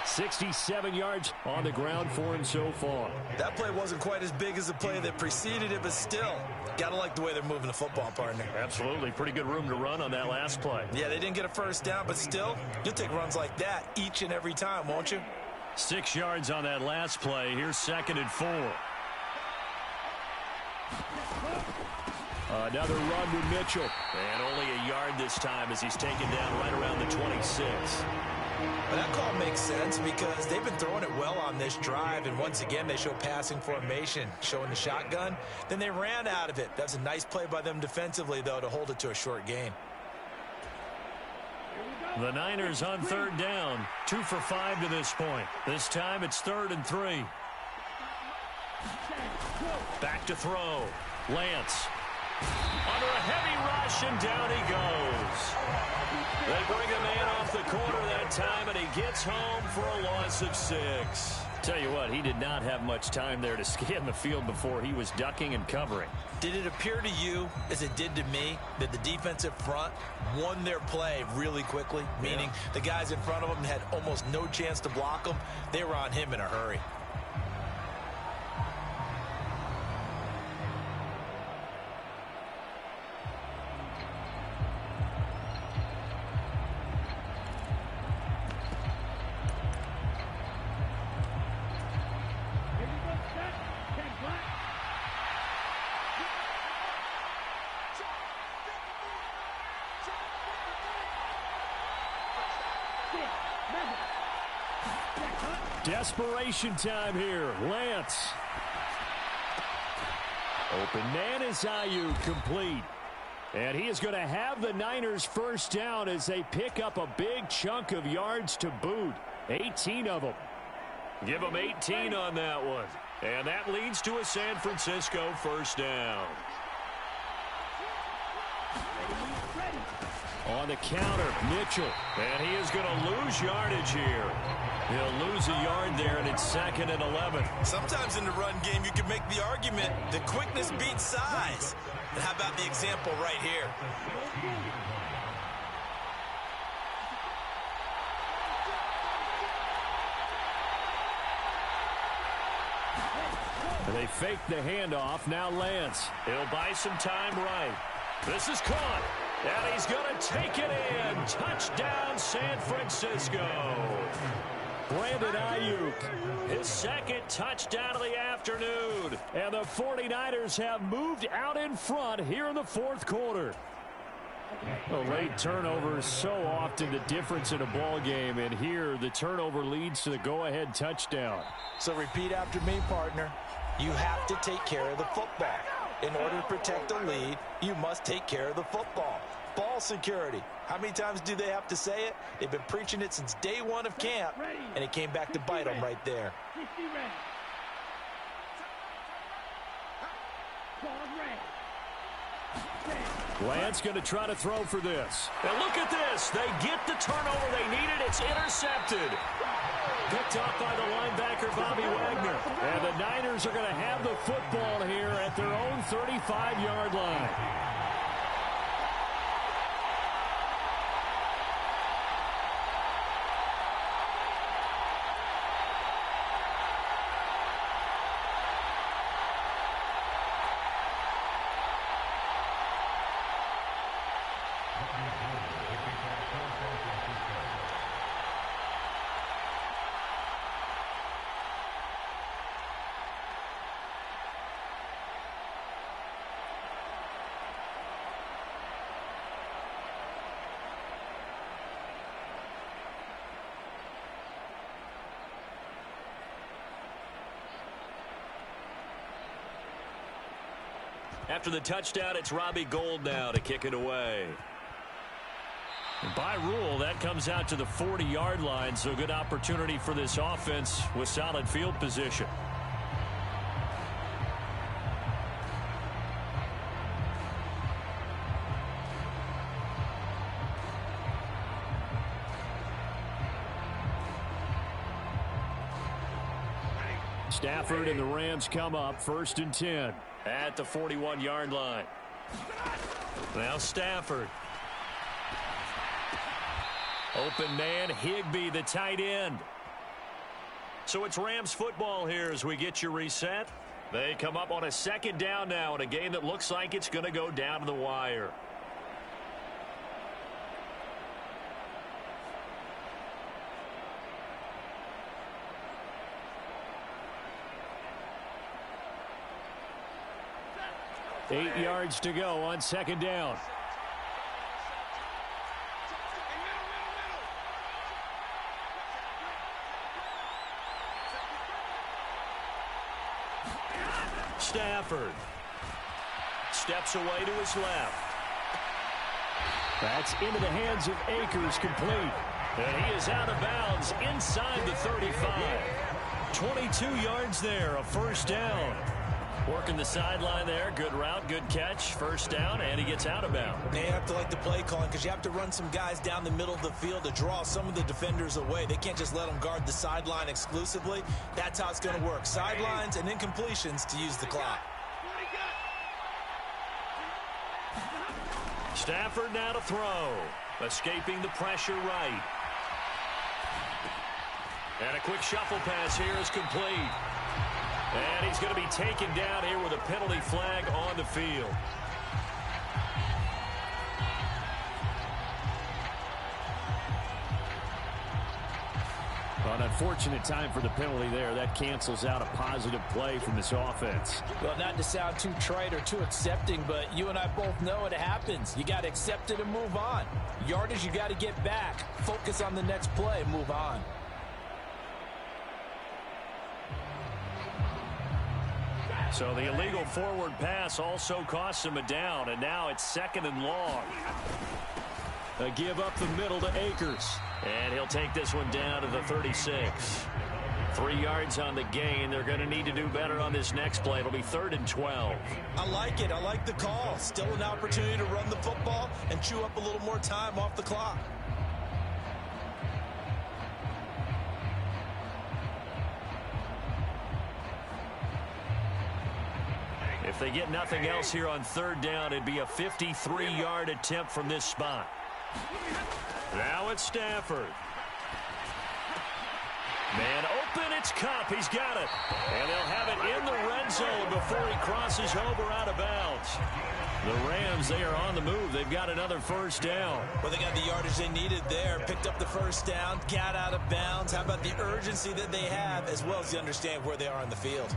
67 yards on the ground for him so far. That play wasn't quite as big as the play that preceded it, but still, got to like the way they're moving the football, partner. Absolutely. Pretty good room to run on that last play. Yeah, they didn't get a first down, but still, you'll take runs like that each and every time, won't you? 6 yards on that last play. Here's 2nd and 4. Another run to Mitchell. And only a yard this time as he's taken down right around the 26. But that call makes sense because they've been throwing it well on this drive, and once again they show passing formation, showing the shotgun. Then they ran out of it. That's a nice play by them defensively, though, to hold it to a short gain. The Niners on 3rd down, 2 for 5 to this point. This time it's 3rd and 3. Back to throw. Lance. Under a heavy rush, and down he goes. They bring a man off the corner that time, and he gets home for a loss of 6. Tell you what, he did not have much time there to scan the field before he was ducking and covering. Did it appear to you, as it did to me, that the defensive front won their play really quickly? Meaning the guys in front of them had almost no chance to block them. They were on him in a hurry. Desperation time here. Lance. Open man is Ayuk, complete. And he is going to have the Niners first down as they pick up a big chunk of yards to boot. 18 of them. Give them 18 on that one. And that leads to a San Francisco first down. On the counter, Mitchell. And he is going to lose yardage here. He'll lose a yard there, and it's 2nd and 11. Sometimes in the run game, you can make the argument that quickness beats size. And how about the example right here? And they fake the handoff. Now Lance. He'll buy some time right. This is caught. And he's going to take it in. Touchdown, San Francisco. Brandon Ayuk, his second touchdown of the afternoon. And the 49ers have moved out in front here in the fourth quarter. A late turnover is so often the difference in a ball game. And here, the turnover leads to the go-ahead touchdown. So repeat after me, partner. You have to take care of the football. In order to protect a lead, you must take care of the football. Ball security. How many times do they have to say it? They've been preaching it since day one of camp, and it came back to bite them right there. Lance going to try to throw for this. And look at this. They get the turnover they needed. It's intercepted. Picked up by the linebacker, Bobby Wagner. And the Niners are going to have the football here at their own 35-yard line. After the touchdown, it's Robbie Gould now to kick it away. And by rule, that comes out to the 40-yard line, so good opportunity for this offense with solid field position. Stafford and the Rams come up 1st and 10 at the 41-yard line. Now Stafford. Open man, Higbee, the tight end. So it's Rams football here as we get you reset. They come up on a 2nd down now in a game that looks like it's going to go down to the wire. Eight yards to go on 2nd down. Stafford steps away to his left. That's into the hands of Akers, complete. And he is out of bounds inside the 35. 22 yards there, a 1st down. Working the sideline there. Good route, good catch. 1st down, and he gets out of bounds. They have to like the play calling because you have to run some guys down the middle of the field to draw some of the defenders away. They can't just let them guard the sideline exclusively. That's how it's going to work. Sidelines and incompletions to use the clock. Stafford now to throw. Escaping the pressure right. And a quick shuffle pass here is complete. And he's going to be taken down here with a penalty flag on the field. an unfortunate time for the penalty there. That cancels out a positive play from this offense. Well, not to sound too trite or too accepting, but you and I both know it happens. You got to accept it and move on. Yardage, you got to get back. Focus on the next play, move on. So the illegal forward pass also costs him a down, and now it's 2nd and long. A give up the middle to Akers. And he'll take this one down to the 36. 3 yards on the gain. They're going to need to do better on this next play. It'll be 3rd and 12. I like it. I like the call. Still an opportunity to run the football and chew up a little more time off the clock. If they get nothing else here on 3rd down, it'd be a 53-yard attempt from this spot. Now it's Stafford. Man open, it's Cup. He's got it. And they'll have it in the red zone before he crosses over out of bounds. The Rams, they are on the move. They've got another 1st down. Well, they got the yardage they needed there. Picked up the 1st down, got out of bounds. How about the urgency that they have, as well as you understand where they are on the field?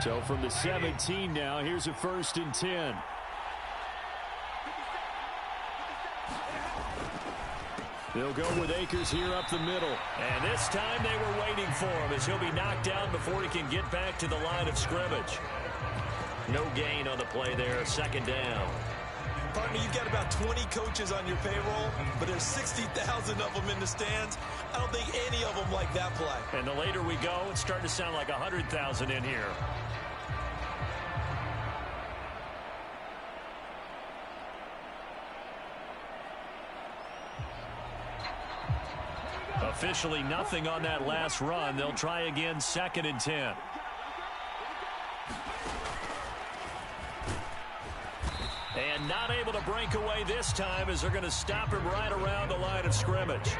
So from the 17 now, here's a 1st and 10. They'll go with Akers here up the middle. And this time they were waiting for him as he'll be knocked down before he can get back to the line of scrimmage. No gain on the play there, 2nd down. Partner, you've got about 20 coaches on your payroll, but there's 60,000 of them in the stands. I don't think any of them like that play. And the later we go, it's starting to sound like 100,000 in here. Officially nothing on that last run. They'll try again, 2nd and 10. And not able to break away this time as they're going to stop him right around the line of scrimmage.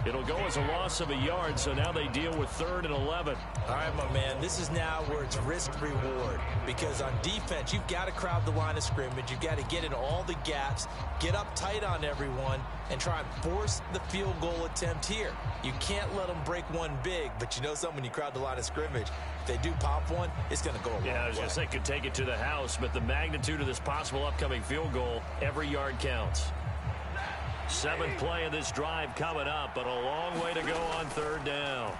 It'll go as a loss of a yard, so now they deal with 3rd and 11. All right, my man, this is now where it's risk-reward. Because on defense, you've got to crowd the line of scrimmage. You've got to get in all the gaps, get up tight on everyone, and try and force the field goal attempt here. You can't let them break one big, but you know something, when you crowd the line of scrimmage, if they do pop one, it's going to go a long way. Yeah, I was going to say could take it to the house, but the magnitude of this possible upcoming field goal, every yard counts. 7th play of this drive coming up, but a long way to go on 3rd down.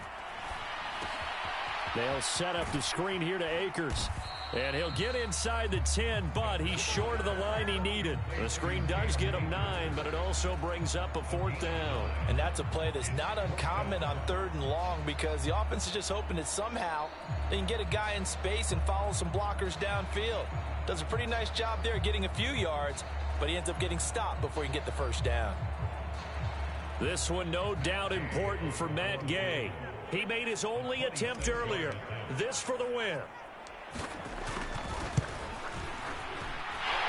They'll set up the screen here to Akers. And he'll get inside the 10, but he's short of the line he needed. The screen does get him 9, but it also brings up a 4th down. And that's a play that's not uncommon on 3rd and long, because the offense is just hoping that somehow they can get a guy in space and follow some blockers downfield. Does a pretty nice job there getting a few yards, but he ends up getting stopped before he can get the 1st down. This one no doubt important for Matt Gay. He made his only attempt earlier. This for the win.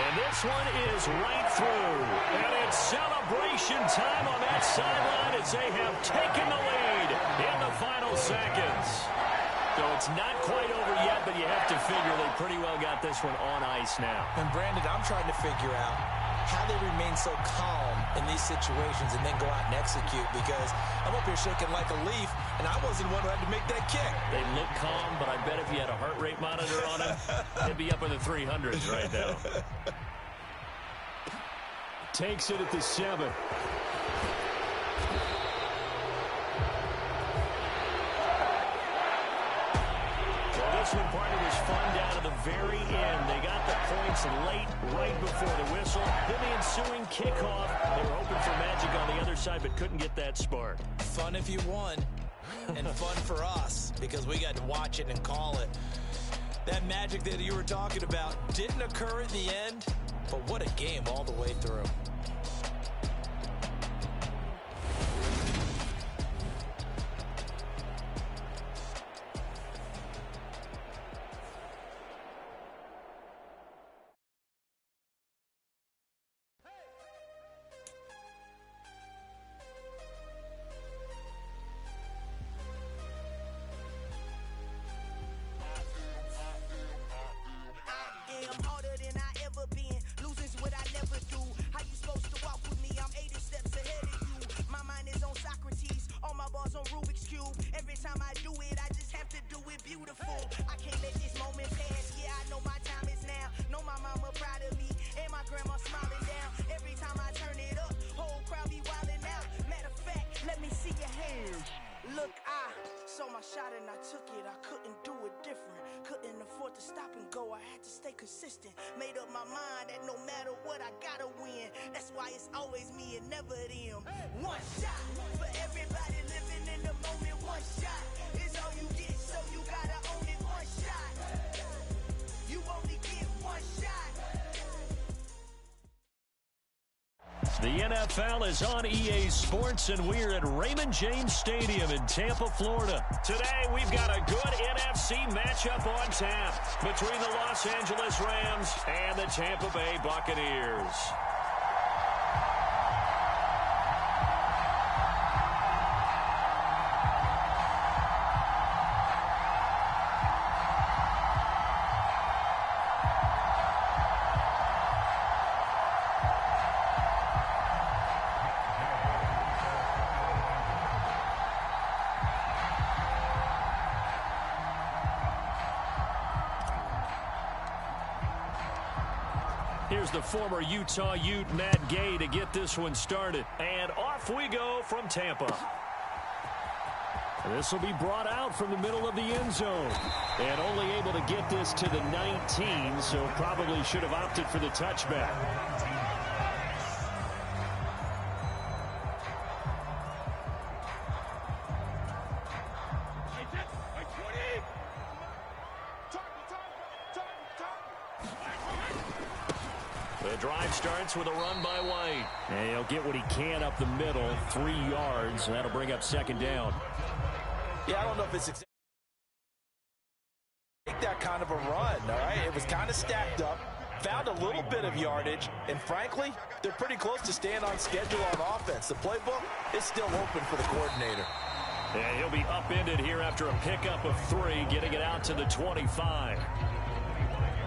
And this one is right through. And it's celebration time on that sideline as they have taken the lead in the final seconds. So it's not quite over yet, but you have to figure they pretty well got this one on ice now. And Brandon, I'm trying to figure out how they remain so calm in these situations and then go out and execute, because I'm up here shaking like a leaf, and I wasn't the one who had to make that kick. They look calm, but I bet if you had a heart rate monitor on him, it'd be up in the 300s right now. Takes it at the 7. This one, partner, was fun down to the very end. They got the points late, right before the whistle. Then the ensuing kickoff. They were hoping for magic on the other side, but couldn't get that spark. Fun if you won, and fun for us, because we got to watch it and call it. That magic that you were talking about didn't occur at the end, but what a game all the way through. I'm harder than I ever been. Losing's what I never do. How you stay consistent. Made up my mind that no matter what, I gotta win. That's why it's always me and never them. One shot for everybody living in the moment. One shot is all you get, so you gotta own it. One shot. You only get one shot. The NFL is on EA Sports, and we're at Raymond James Stadium in Tampa, Florida. Today, we've got a good NFC matchup on tap between the Los Angeles Rams and the Tampa Bay Buccaneers. Here's the former Utah Ute, Matt Gay, to get this one started. And off we go from Tampa. This will be brought out from the middle of the end zone. And only able to get this to the 19, so probably should have opted for the touchback. The drive starts with a run by White. And he'll get what he can up the middle, 3 yards. And that'll bring up second down. Yeah, I don't know if it's exactly that kind of a run, all right? It was kind of stacked up, found a little bit of yardage, and frankly, they're pretty close to staying on schedule on offense. The playbook is still open for the coordinator. And he'll be upended here after a pickup of 3, getting it out to the 25.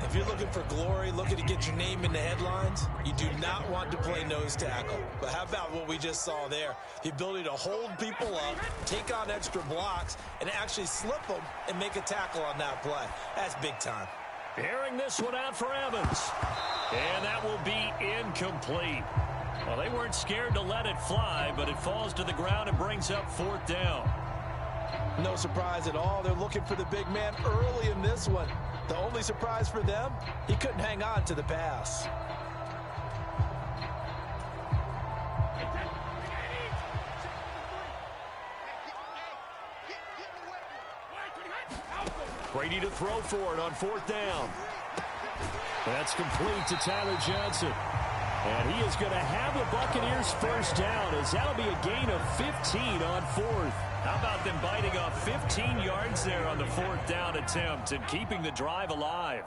If you're looking for glory, looking to get your name in the headlines, you do not want to play nose tackle. But how about what we just saw there? The ability to hold people up, take on extra blocks, and actually slip them and make a tackle on that play. That's big time. Airing this one out for Evans. And that will be incomplete. Well, they weren't scared to let it fly, but it falls to the ground and brings up 4th down. No surprise at all. They're looking for the big man early in this one. The only surprise for them, he couldn't hang on to the pass. Brady to throw for it on 4th down. That's complete to Tyler Johnson. And he is going to have the Buccaneers first down, as that'll be a gain of 15 on 4th. How about them biting off 15 yards there on the 4th down attempt and keeping the drive alive?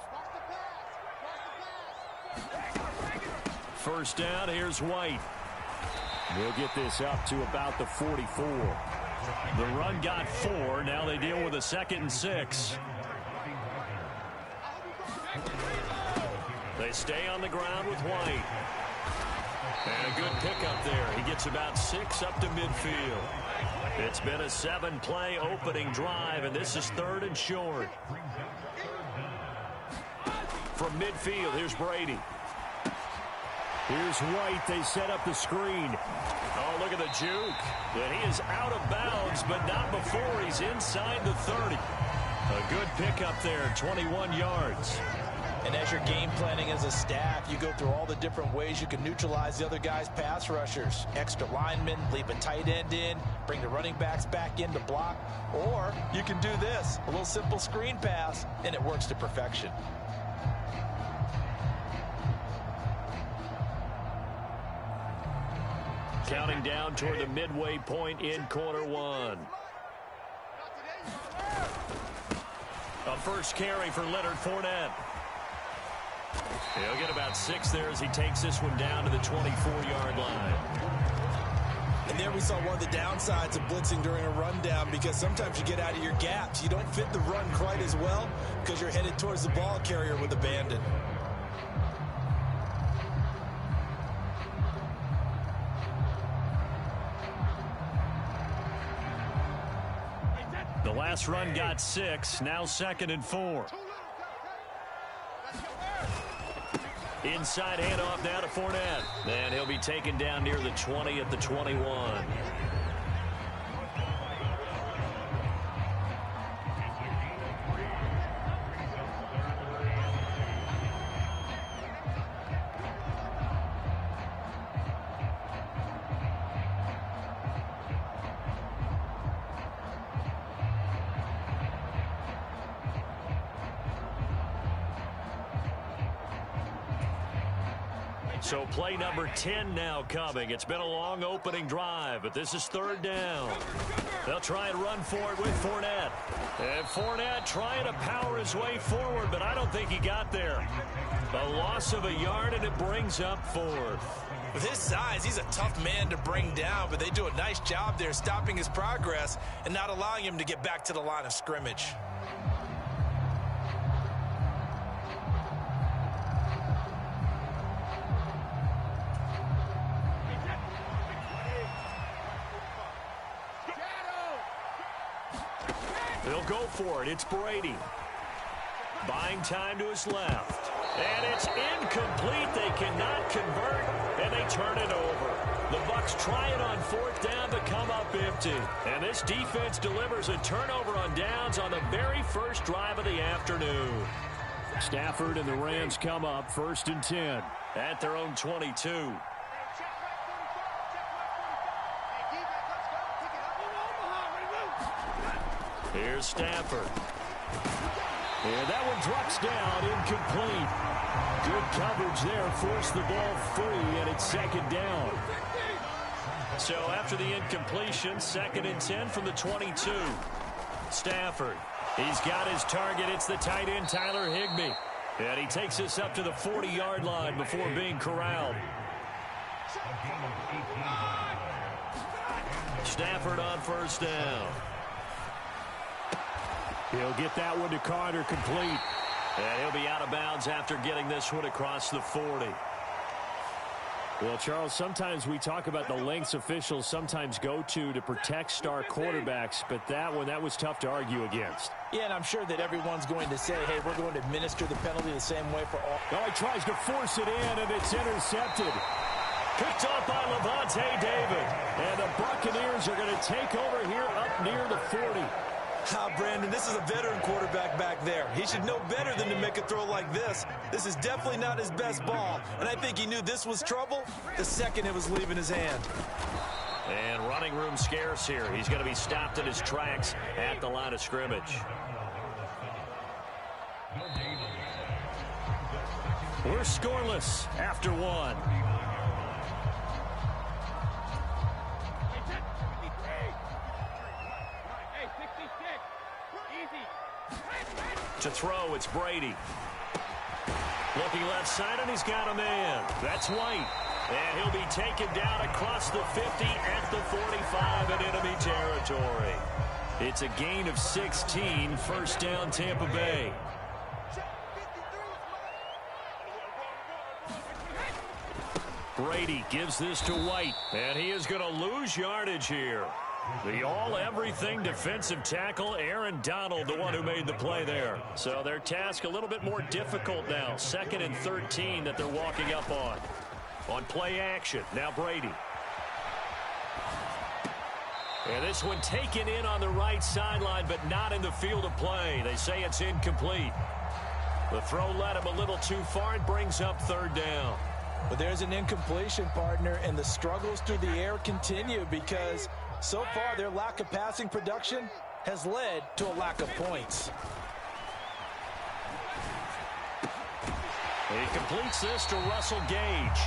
First down, here's White. They'll get this up to about the 44. The run got 4. Now they deal with a 2nd and 6. They stay on the ground with White. And a good pickup there. He gets about 6 up to midfield. It's been a 7-play opening drive, and this is 3rd and short. From midfield, here's Brady. Here's White. They set up the screen. Oh, look at the juke. And he is out of bounds, but not before he's inside the 30. A good pickup there, 21 yards. And as you're game planning as a staff, you go through all the different ways you can neutralize the other guy's pass rushers. Extra linemen, leave a tight end in, bring the running backs back in to block. Or you can do this, a little simple screen pass, and it works to perfection. Counting down toward the midway point in quarter 1. A first carry for Leonard Fournette. He'll get about 6 there as he takes this one down to the 24-yard line. And there we saw one of the downsides of blitzing during a rundown, because sometimes you get out of your gaps. You don't fit the run quite as well because you're headed towards the ball carrier with abandon. The last run got 6, now 2nd and 4. Inside handoff now to Fournette. And he'll be taken down near the 20 at the 21. So play number 10 now coming. It's been a long opening drive, but this is third down. They'll try and run for it with Fournette. And Fournette trying to power his way forward, but I don't think he got there. A loss of a yard, and it brings up fourth. With his size, he's a tough man to bring down, but they do a nice job there stopping his progress and not allowing him to get back to the line of scrimmage. They'll go for it. It's Brady. Buying time to his left. And it's incomplete. They cannot convert, and they turn it over. The Bucs try it on fourth down to come up empty. And this defense delivers a turnover on downs on the very first drive of the afternoon. Stafford and the Rams come up first and 10 at their own 22. Here's Stafford. And that one drops down, incomplete. Good coverage there, forced the ball free, and it's second down. So after the incompletion, second and 10 from the 22. Stafford, he's got his target. It's the tight end, Tyler Higbee. And he takes us up to the 40-yard line before being corralled. Stafford on first down. He'll get that one to Carter, complete. And he'll be out of bounds after getting this one across the 40. Well, Charles, sometimes we talk about the lengths officials sometimes go to protect star quarterbacks, but that was tough to argue against. Yeah, and I'm sure that everyone's going to say, hey, we're going to administer the penalty the same way for all. Oh, he tries to force it in, and it's intercepted. Picked off by Levante David. And the Buccaneers are going to take over here up near the 40. Brandon, this is a veteran quarterback back there. He should know better than to make a throw like this. This is definitely not his best ball, and I think he knew this was trouble the second it was leaving his hand. And running room scarce here. He's going to be stopped in his tracks at the line of scrimmage. We're scoreless after one. To throw, it's Brady. Looking left side, and he's got a man. That's White. And he'll be taken down across the 50 at the 45 in enemy territory. It's a gain of 16, first down Tampa Bay. Brady gives this to White, and he is going to lose yardage here. The all-everything defensive tackle, Aaron Donald, the one who made the play there. So their task a little bit more difficult now. 2nd and 13 that they're walking up on. On play action, now Brady. And this one taken in on the right sideline, but not in the field of play. They say it's incomplete. The throw led him a little too far. It brings up third down. But there's an incompletion, partner, and the struggles through the air continue because so far their lack of passing production has led to a lack of points. He completes this to Russell Gage.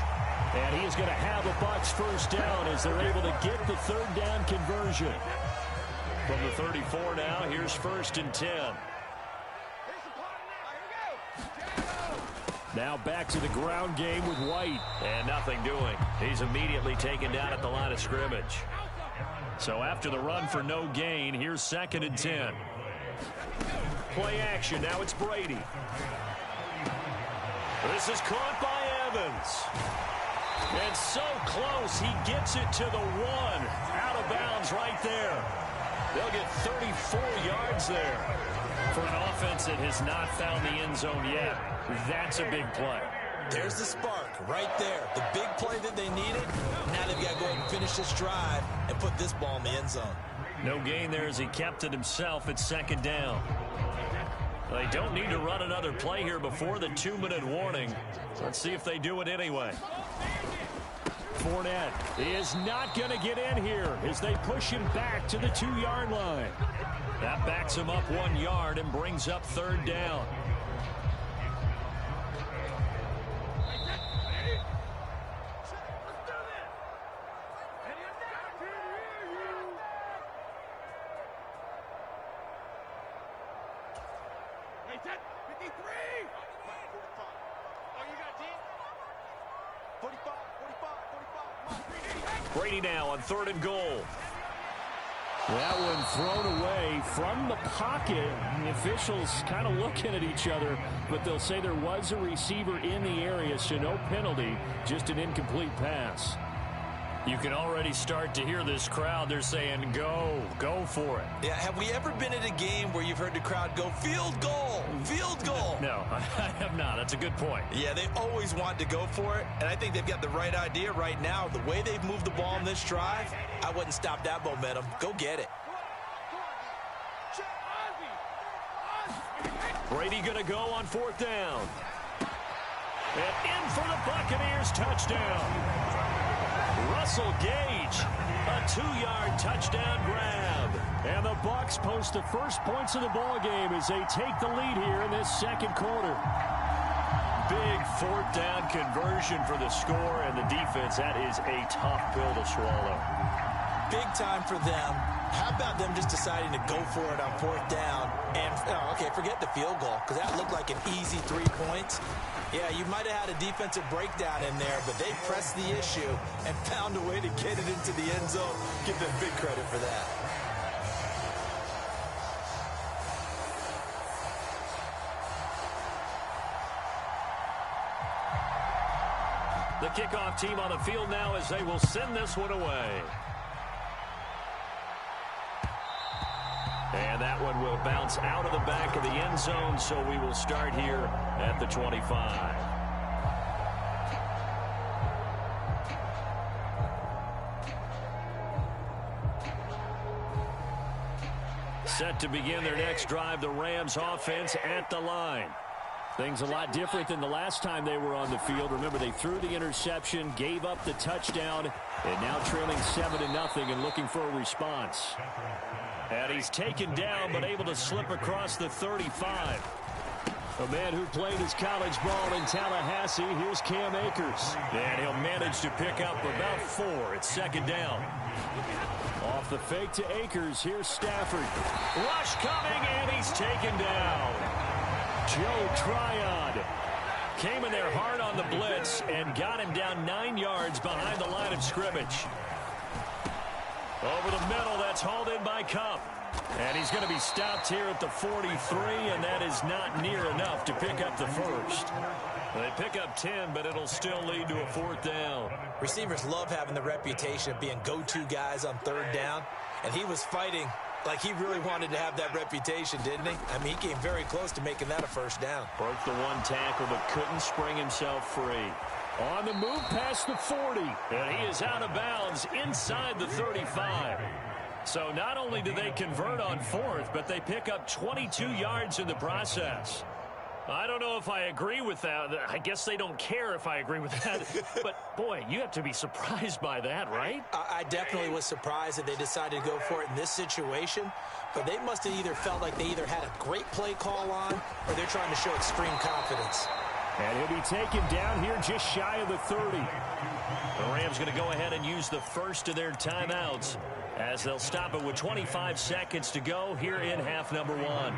And he is going to have a Bucs first down as they're able to get the third down conversion. From the 34 now, here's 1st and 10. Now back to the ground game with White. And nothing doing. He's immediately taken down at the line of scrimmage. So after the run for no gain, here's 2nd and 10. Play action. Now it's Brady. This is caught by Evans. And so close, he gets it to the 1. Out of bounds right there. They'll get 34 yards there. For an offense that has not found the end zone yet, that's a big play. There's the spark right there. The big play that they needed. Now they've got to go ahead and finish this drive and put this ball in the end zone. No gain there as he kept it himself at 2nd down. They don't need to run another play here before the 2-minute warning. Let's see if they do it anyway. Fournette is not going to get in here as they push him back to the 2-yard line. That backs him up 1 yard and brings up third down. Brady now on 3rd and goal. That one thrown away from the pocket. The officials kind of looking at each other, but they'll say there was a receiver in the area, so no penalty, just an incomplete pass. You can already start to hear this crowd. They're saying, go for it. Yeah, have we ever been at a game where you've heard the crowd go, field goal, field goal? No, I have not. That's a good point. Yeah, they always want to go for it, and I think they've got the right idea right now. The way they've moved the ball in this drive, I wouldn't stop that momentum. Go get it. Brady going to go on 4th down. And in for the Buccaneers touchdown. Russell Gage, a 2-yard touchdown grab. And the Bucs post the first points of the ball game as they take the lead here in this 2nd quarter. Big 4th down conversion for the score, and the defense, that is a tough pill to swallow. Big time for them. How about them just deciding to go for it on 4th down? And, okay, forget the field goal, because that looked like an easy 3 points. Yeah, you might have had a defensive breakdown in there, but they pressed the issue and found a way to get it into the end zone. Give them big credit for that. The kickoff team on the field now as they will send this one away. And that one will bounce out of the back of the end zone, so we will start here at the 25. Set to begin their next drive, the Rams offense at the line. Things a lot different than the last time they were on the field. Remember, they threw the interception, gave up the touchdown, and now trailing 7-0 and looking for a response. And he's taken down, but able to slip across the 35. A man who played his college ball in Tallahassee, here's Cam Akers. And he'll manage to pick up about 4. It's 2nd down. Off the fake to Akers, here's Stafford. Rush coming, and he's taken down. Joe Tryon came in there hard on the blitz and got him down 9 yards behind the line of scrimmage. Over the middle, that's hauled in by Cup. And he's going to be stopped here at the 43, and that is not near enough to pick up the first. They pick up 10, but it'll still lead to a 4th down. Receivers love having the reputation of being go-to guys on 3rd down, and he was fighting like he really wanted to have that reputation, didn't he? I mean, he came very close to making that a 1st down. Broke the 1 tackle, but couldn't spring himself free. On the move past the 40, and he is out of bounds inside the 35. So not only do they convert on 4th, but they pick up 22 yards in the process. I don't know if I agree with that. I guess they don't care if I agree with that. But, boy, you have to be surprised by that, right? I definitely was surprised that they decided to go for it in this situation. But they must have either felt like they either had a great play call on or they're trying to show extreme confidence. And he'll be taken down here just shy of the 30. The Rams going to go ahead and use the first of their timeouts as they'll stop it with 25 seconds to go here in half number 1.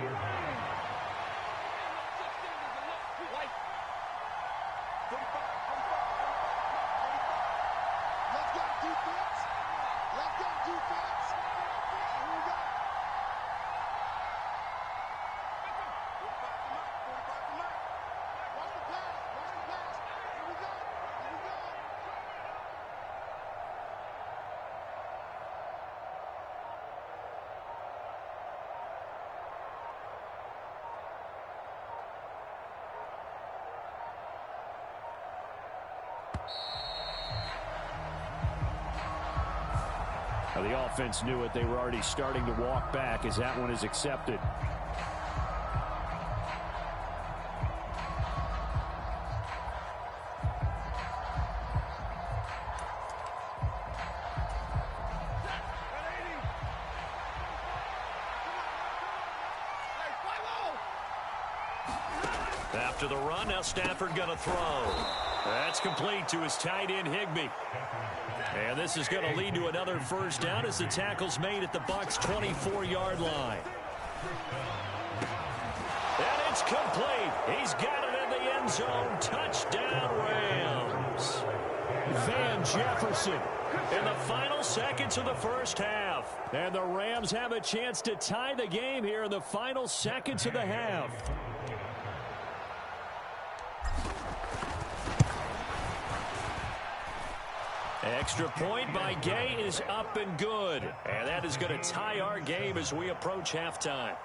Now, the offense knew it. They were already starting to walk back as that one is accepted. After the run, now Stafford going to throw. That's complete to his tight end, Higbee. And this is going to lead to another first down as the tackle's made at the Bucs' 24-yard line. And it's complete. He's got it in the end zone. Touchdown, Rams. Van Jefferson in the final seconds of the first half. And the Rams have a chance to tie the game here in the final seconds of the half. Extra point by Gay is up and good. And that is going to tie our game as we approach halftime.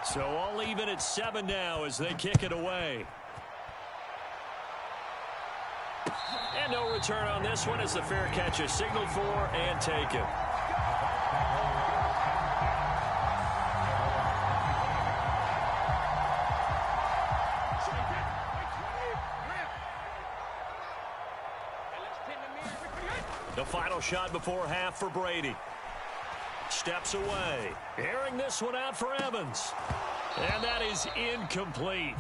So all even at 7 now as they kick it away. And no return on this one as the fair catch is signaled for and taken. The final shot before half for Brady. Steps away. Airing this one out for Evans. And that is incomplete.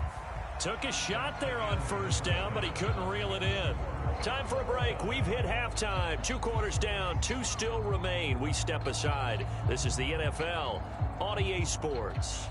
Took a shot there on first down, but he couldn't reel it in. Time for a break. We've hit halftime. 2 quarters down. 2 still remain. We step aside. This is the NFL on EA Sports.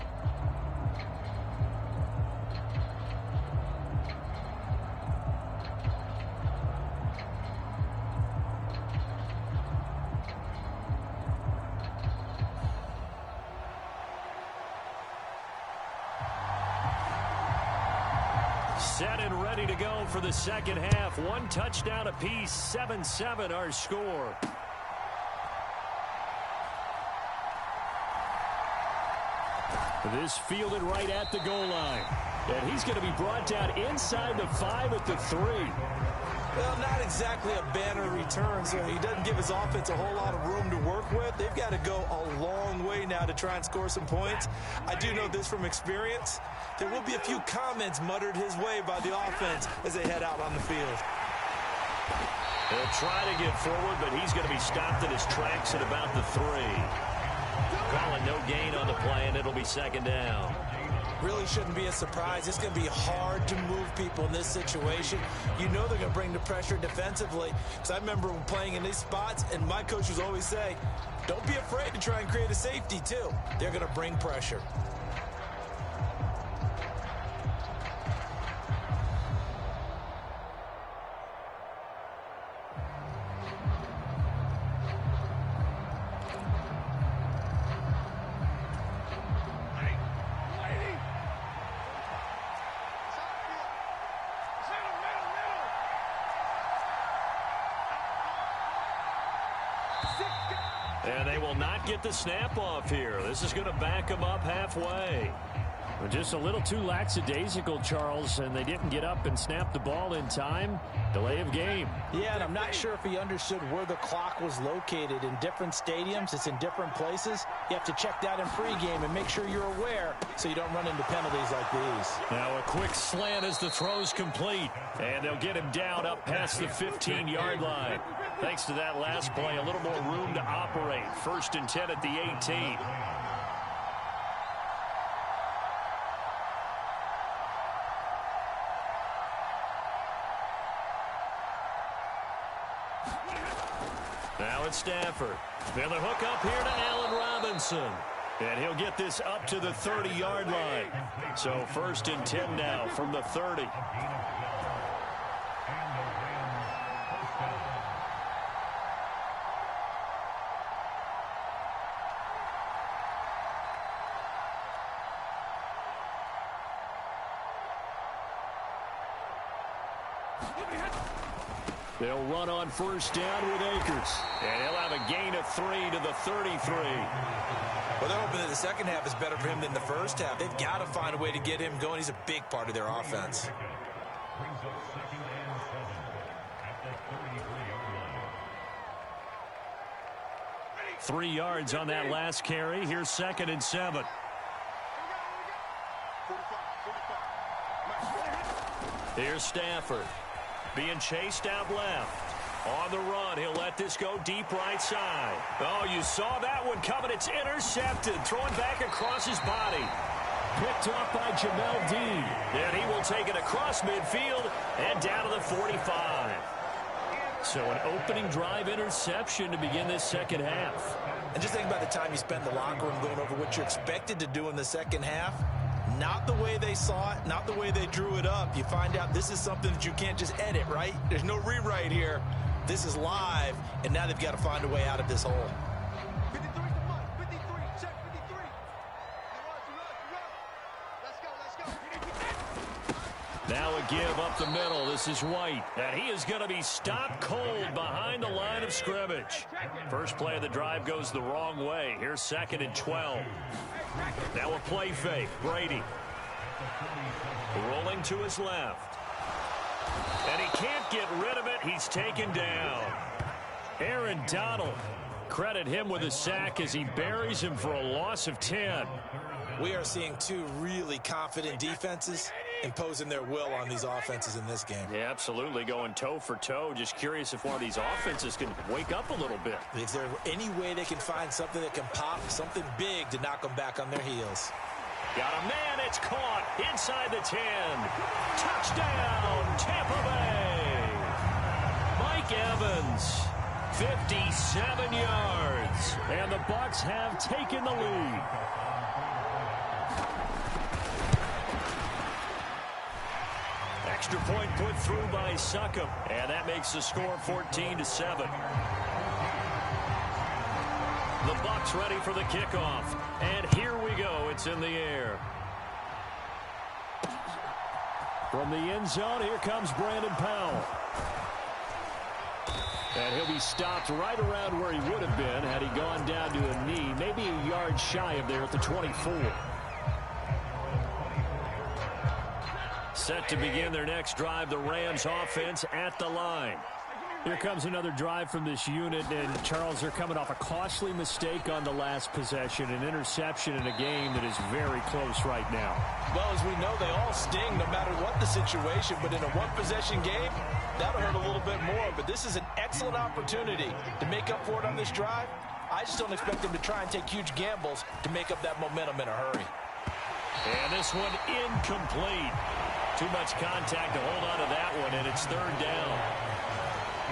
Set and ready to go for the second half. 1 touchdown apiece. 7-7 our score. This fielded right at the goal line. And he's going to be brought down inside the 5 at the 3. Well, not exactly a banner return, so he doesn't give his offense a whole lot of room to work with. They've got to go a long way now to try and score some points. I do know this from experience. There will be a few comments muttered his way by the offense as they head out on the field. He'll try to get forward, but he's going to be stopped in his tracks at about the 3. Calling no gain on the play, and it'll be second down. Really shouldn't be a surprise. It's going to be hard to move people in this situation. You know they're going to bring the pressure defensively. Because I remember when playing in these spots, and my coaches always say, don't be afraid to try and create a safety, too. They're going to bring pressure. And they will not get the snap off here. This is going to back them up halfway. Just a little too lackadaisical, Charles, and they didn't get up and snap the ball in time. Delay of game. Yeah, and I'm not sure if he understood where the clock was located. In different stadiums, it's in different places. You have to check that in pregame and make sure you're aware so you don't run into penalties like these. Now a quick slant as the throw's complete. And they'll get him down up past the 15-yard line. Thanks to that last play, a little more room to operate. 1st and 10 at the 18. Now it's Stafford. They'll hook up here to Allen Robinson. And he'll get this up to the 30-yard line. So 1st and 10 now from the 30. They'll run on 1st down with Akers. And he'll have a gain of 3 to the 33. Well, they're hoping that the second half is better for him than the first half. They've got to find a way to get him going. He's a big part of their offense. Three yards on that last carry. Here's 2nd and 7. Here's Stafford. Being chased out left. On the run, he'll let this go deep right side. Oh, you saw that one coming. It's intercepted. Throwing back across his body. Picked off by Jamel Dean. And he will take it across midfield and down to the 45. So an opening drive interception to begin this second half. And just think about the time you spend in the locker room going over what you're expected to do in the second half. Not the way they saw it, not the way they drew it up. You find out this is something that you can't just edit, right? There's no rewrite here. This is live, and now they've got to find a way out of this hole. 53 to Mike. 53, check 53. Let's go. Now a give up the middle. This is White, and he is going to be stopped cold behind the line of scrimmage. First play of the drive goes the wrong way. Here's 2nd and 12. Now a play fake. Brady rolling to his left. And he can't get rid of it. He's taken down. Aaron Donald. Credit him with a sack as he buries him for a loss of 10. We are seeing two really confident defenses imposing their will on these offenses in this game. Yeah, absolutely. Going toe for toe. Just curious if one of these offenses can wake up a little bit. If there's any way they can find something that can pop, something big to knock them back on their heels. Got a man, it's caught inside the 10. Touchdown, Tampa Bay. Mike Evans, 57 yards. And the Bucs have taken the lead. Extra point put through by Succop. And that makes the score 14-7. The Bucs ready for the kickoff. And here we go. It's in the air. From the end zone, here comes Brandon Powell. And he'll be stopped right around where he would have been had he gone down to a knee, maybe a yard shy of there at the 24. Set to begin their next drive, the Rams offense at the line. Here comes another drive from this unit, and Charles, they're coming off a costly mistake on the last possession, an interception in a game that is very close right now. Well, as we know, they all sting no matter what the situation, but in a one-possession game, that'll hurt a little bit more. But this is an excellent opportunity to make up for it on this drive. I just don't expect them to try and take huge gambles to make up that momentum in a hurry. And this one incomplete. Too much contact to hold on to that one, and it's 3rd down.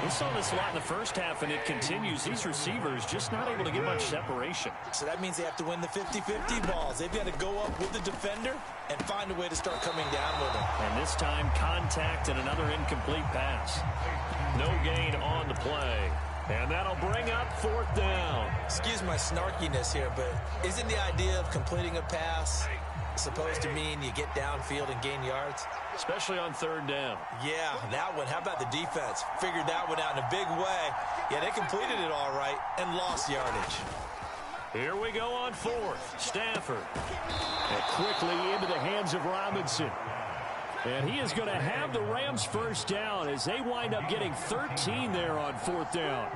We saw this a lot in the first half, and it continues. These receivers just not able to get much separation. So that means they have to win the 50-50 balls. They've got to go up with the defender and find a way to start coming down with them. And this time, contact and another incomplete pass. No gain on the play. And that'll bring up 4th down. Excuse my snarkiness here, but isn't the idea of completing a pass supposed to mean you get downfield and gain yards? Especially on 3rd down. Yeah, that one. How about the defense? Figured that one out in a big way. Yeah, they completed it all right and lost yardage. Here we go on 4th. Stafford. And quickly into the hands of Robinson. And he is going to have the Rams first down as they wind up getting 13 there on 4th down.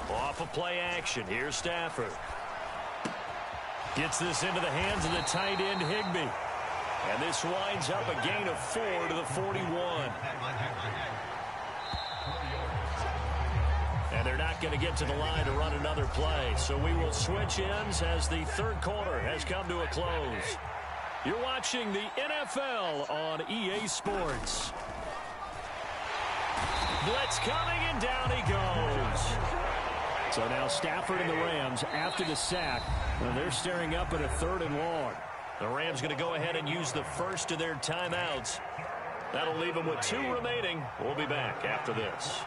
Off of play action. Here's Stafford. Gets this into the hands of the tight end, Higbee. And this winds up a gain of 4 to the 41. And they're not going to get to the line to run another play. So we will switch ends as the 3rd quarter has come to a close. You're watching the NFL on EA Sports. Blitz coming, and down he goes. So now Stafford and the Rams, after the sack, they're staring up at a 3rd and long. The Rams going to go ahead and use the first of their timeouts. That'll leave them with 2 remaining. We'll be back after this.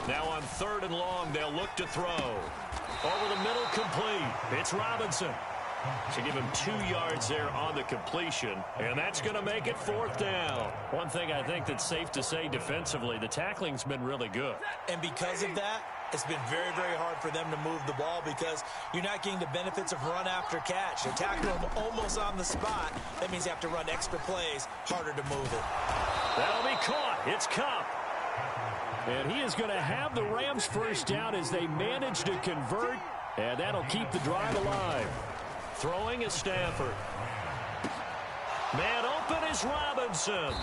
Now on 3rd and long, they'll look to throw. Over the middle, complete. It's Robinson. To give him 2 yards there on the completion, and that's going to make it 4th down. One thing I think that's safe to say defensively, the tackling's been really good. And because of that, it's been very, very hard for them to move the ball because you're not getting the benefits of run after catch. They're tackling them almost on the spot. That means you have to run extra plays, harder to move it. That'll be caught. It's Kupp. And he is going to have the Rams first down as they manage to convert, and that'll keep the drive alive. Throwing is Stafford. Man open is Robinson.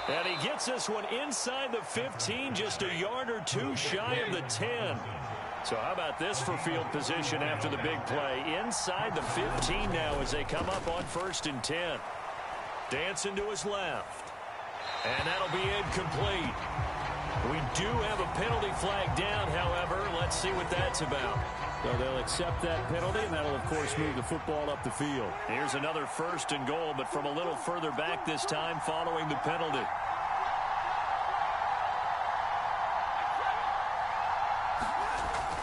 And he gets this one inside the 15, just a yard or 2 shy of the 10. So how about this for field position after the big play? Inside the 15 now as they come up on 1st and 10. Dancing to his left. And that'll be incomplete. We do have a penalty flag down, however. Let's see what that's about. So they'll accept that penalty, and that'll, of course, move the football up the field. Here's another 1st and goal, but from a little further back this time following the penalty.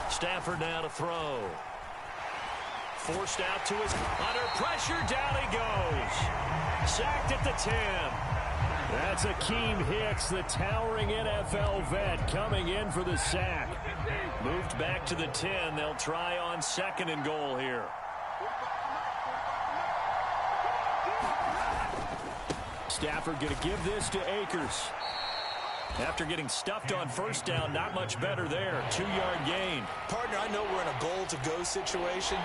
Stafford now to throw. Forced out to his under pressure. Down he goes. Sacked at the 10. That's Akeem Hicks, the towering NFL vet, coming in for the sack. Moved back to the 10. They'll try on 2nd and goal here. Stafford going to give this to Akers. After getting stuffed on 1st down, not much better there. 2-yard gain. Partner, I know we're in a goal-to-go situation,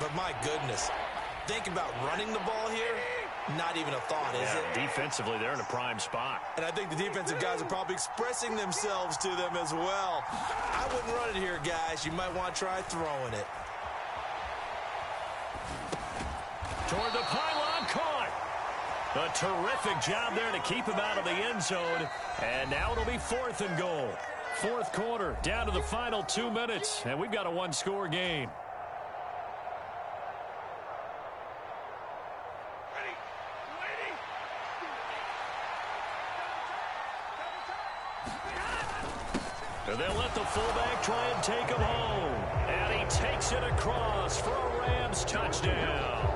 but my goodness, think about running the ball here. Not even a thought, is it? Defensively, they're in a prime spot. And I think the defensive guys are probably expressing themselves to them as well. I wouldn't run it here, guys. You might want to try throwing it. Toward the pylon, caught. A terrific job there to keep him out of the end zone. And now it'll be 4th and goal. 4th quarter, down to the final 2 minutes. And we've got a 1-score game. And they'll let the fullback try and take him home. And he takes it across for a Rams touchdown.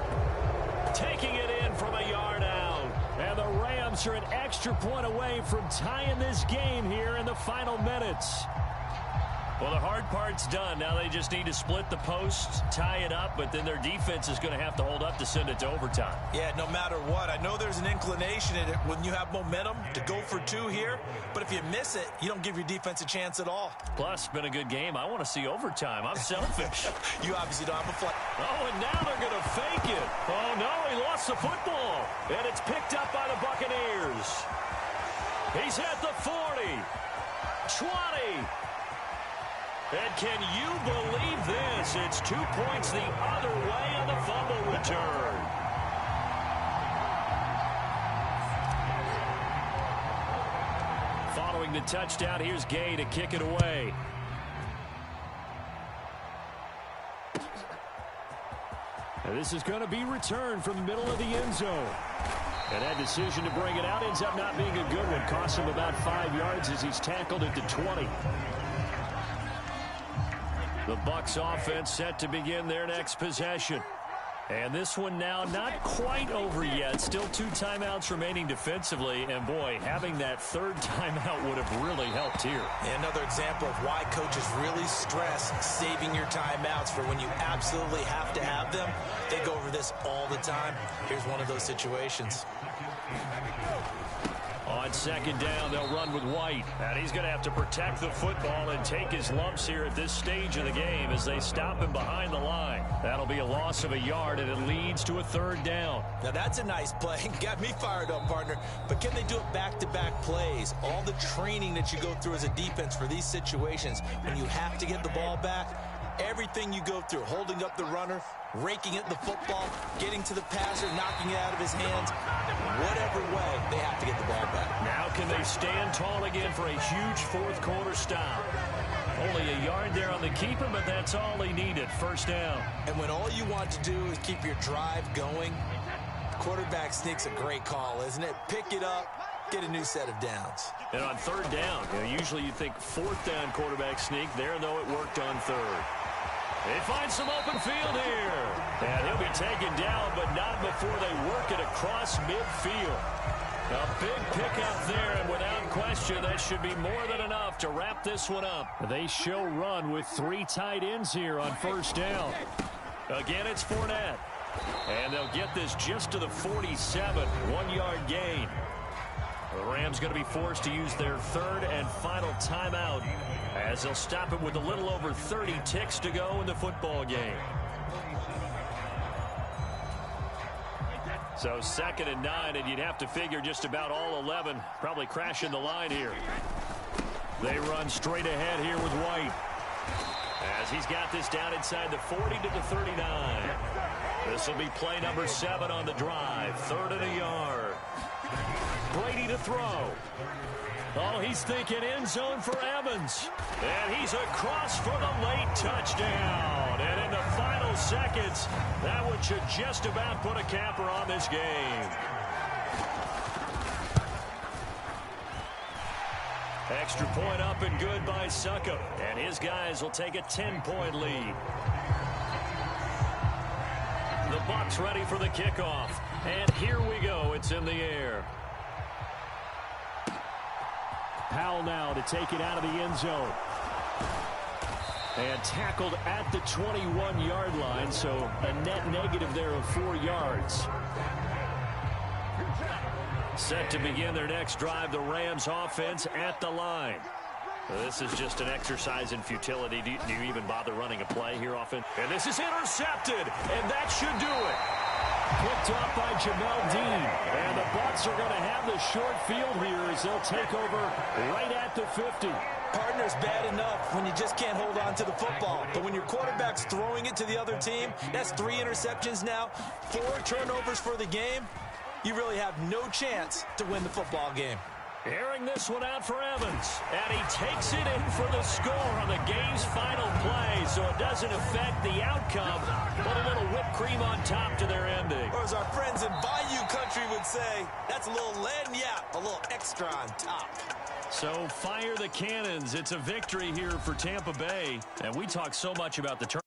Taking it in from a yard out. And the Rams are an extra point away from tying this game here in the final minutes. Well, the hard part's done. Now they just need to split the posts, tie it up, but then their defense is going to have to hold up to send it to overtime. Yeah, no matter what. I know there's an inclination in it when you have momentum to go for 2 here, but if you miss it, you don't give your defense a chance at all. Plus, it's been a good game. I want to see overtime. I'm selfish. You obviously don't have a flag. Oh, and now they're going to fake it. Oh, no, he lost the football. And it's picked up by the Buccaneers. He's at the 40, 20. And can you believe this? It's 2 points the other way on the fumble return. Following the touchdown, here's Gay to kick it away. And this is going to be returned from the middle of the end zone. And that decision to bring it out ends up not being a good one. Costs him about 5 yards as he's tackled at the 20. The Bucs offense set to begin their next possession. And this one now not quite over yet. Still 2 timeouts remaining defensively. And, boy, having that 3rd timeout would have really helped here. And another example of why coaches really stress saving your timeouts for when you absolutely have to have them. They go over this all the time. Here's one of those situations. On 2nd down, they'll run with White. And he's going to have to protect the football and take his lumps here at this stage of the game as they stop him behind the line. That'll be a loss of a yard, and it leads to a 3rd down. Now, that's a nice play. Got me fired up, partner. But can they do it back-to-back plays? All the training that you go through as a defense for these situations, when you have to get the ball back, everything you go through, holding up the runner, raking at the football, getting to the passer, knocking it out of his hands, whatever way, they have to get the ball back. Now can they stand tall again for a huge 4th quarter stop? Only a yard there on the keeper, but that's all he needed. 1st down. And when all you want to do is keep your drive going, quarterback sneak's a great call, isn't it? Pick it up, get a new set of downs. And on 3rd down, usually you think 4th down quarterback sneak. There, though, it worked on 3rd. They find some open field here. And he'll be taken down, but not before they work it across midfield. A big pickup there, and without question, that should be more than enough to wrap this one up. They show run with 3 tight ends here on 1st down. Again, it's Fournette. And they'll get this just to the 47, 1-yard gain. The Rams going to be forced to use their 3rd and final timeout as they'll stop it with a little over 30 ticks to go in the football game. So 2nd and 9, and you'd have to figure just about all 11 probably crashing the line here. They run straight ahead here with White as he's got this down inside the 40 to the 39. This will be play number 7 on the drive. 3rd and a yard. Brady to throw. Oh, he's thinking end zone for Evans. And he's across for the late touchdown. seconds. That one should just about put a capper on this game. Extra point up and good by Suckup. And his guys will take a 10-point lead. The Bucks ready for the kickoff. And here we go. It's in the air. Powell now to take it out of the end zone. And tackled at the 21-yard line, so a net negative there of 4 yards. Set to begin their next drive, the Rams offense at the line. This is just an exercise in futility. Do you even bother running a play here often? And this is intercepted, and that should do it. Picked off by Jamel Dean. And the Bucs are going to have the short field here as they'll take over right at the 50. Partner's bad enough when you just can't hold on to the football. But when your quarterback's throwing it to the other team, that's 3 interceptions now, 4 turnovers for the game. You really have no chance to win the football game. Airing this one out for Evans. And he takes it in for the score on the game's final play, so it doesn't affect the outcome, but a little whipped cream on top to their ending. Or as our friends in Bayou Country would say, that's a little lagniappe, a little extra on top. So fire the cannons. It's a victory here for Tampa Bay. And we talk so much about the turn.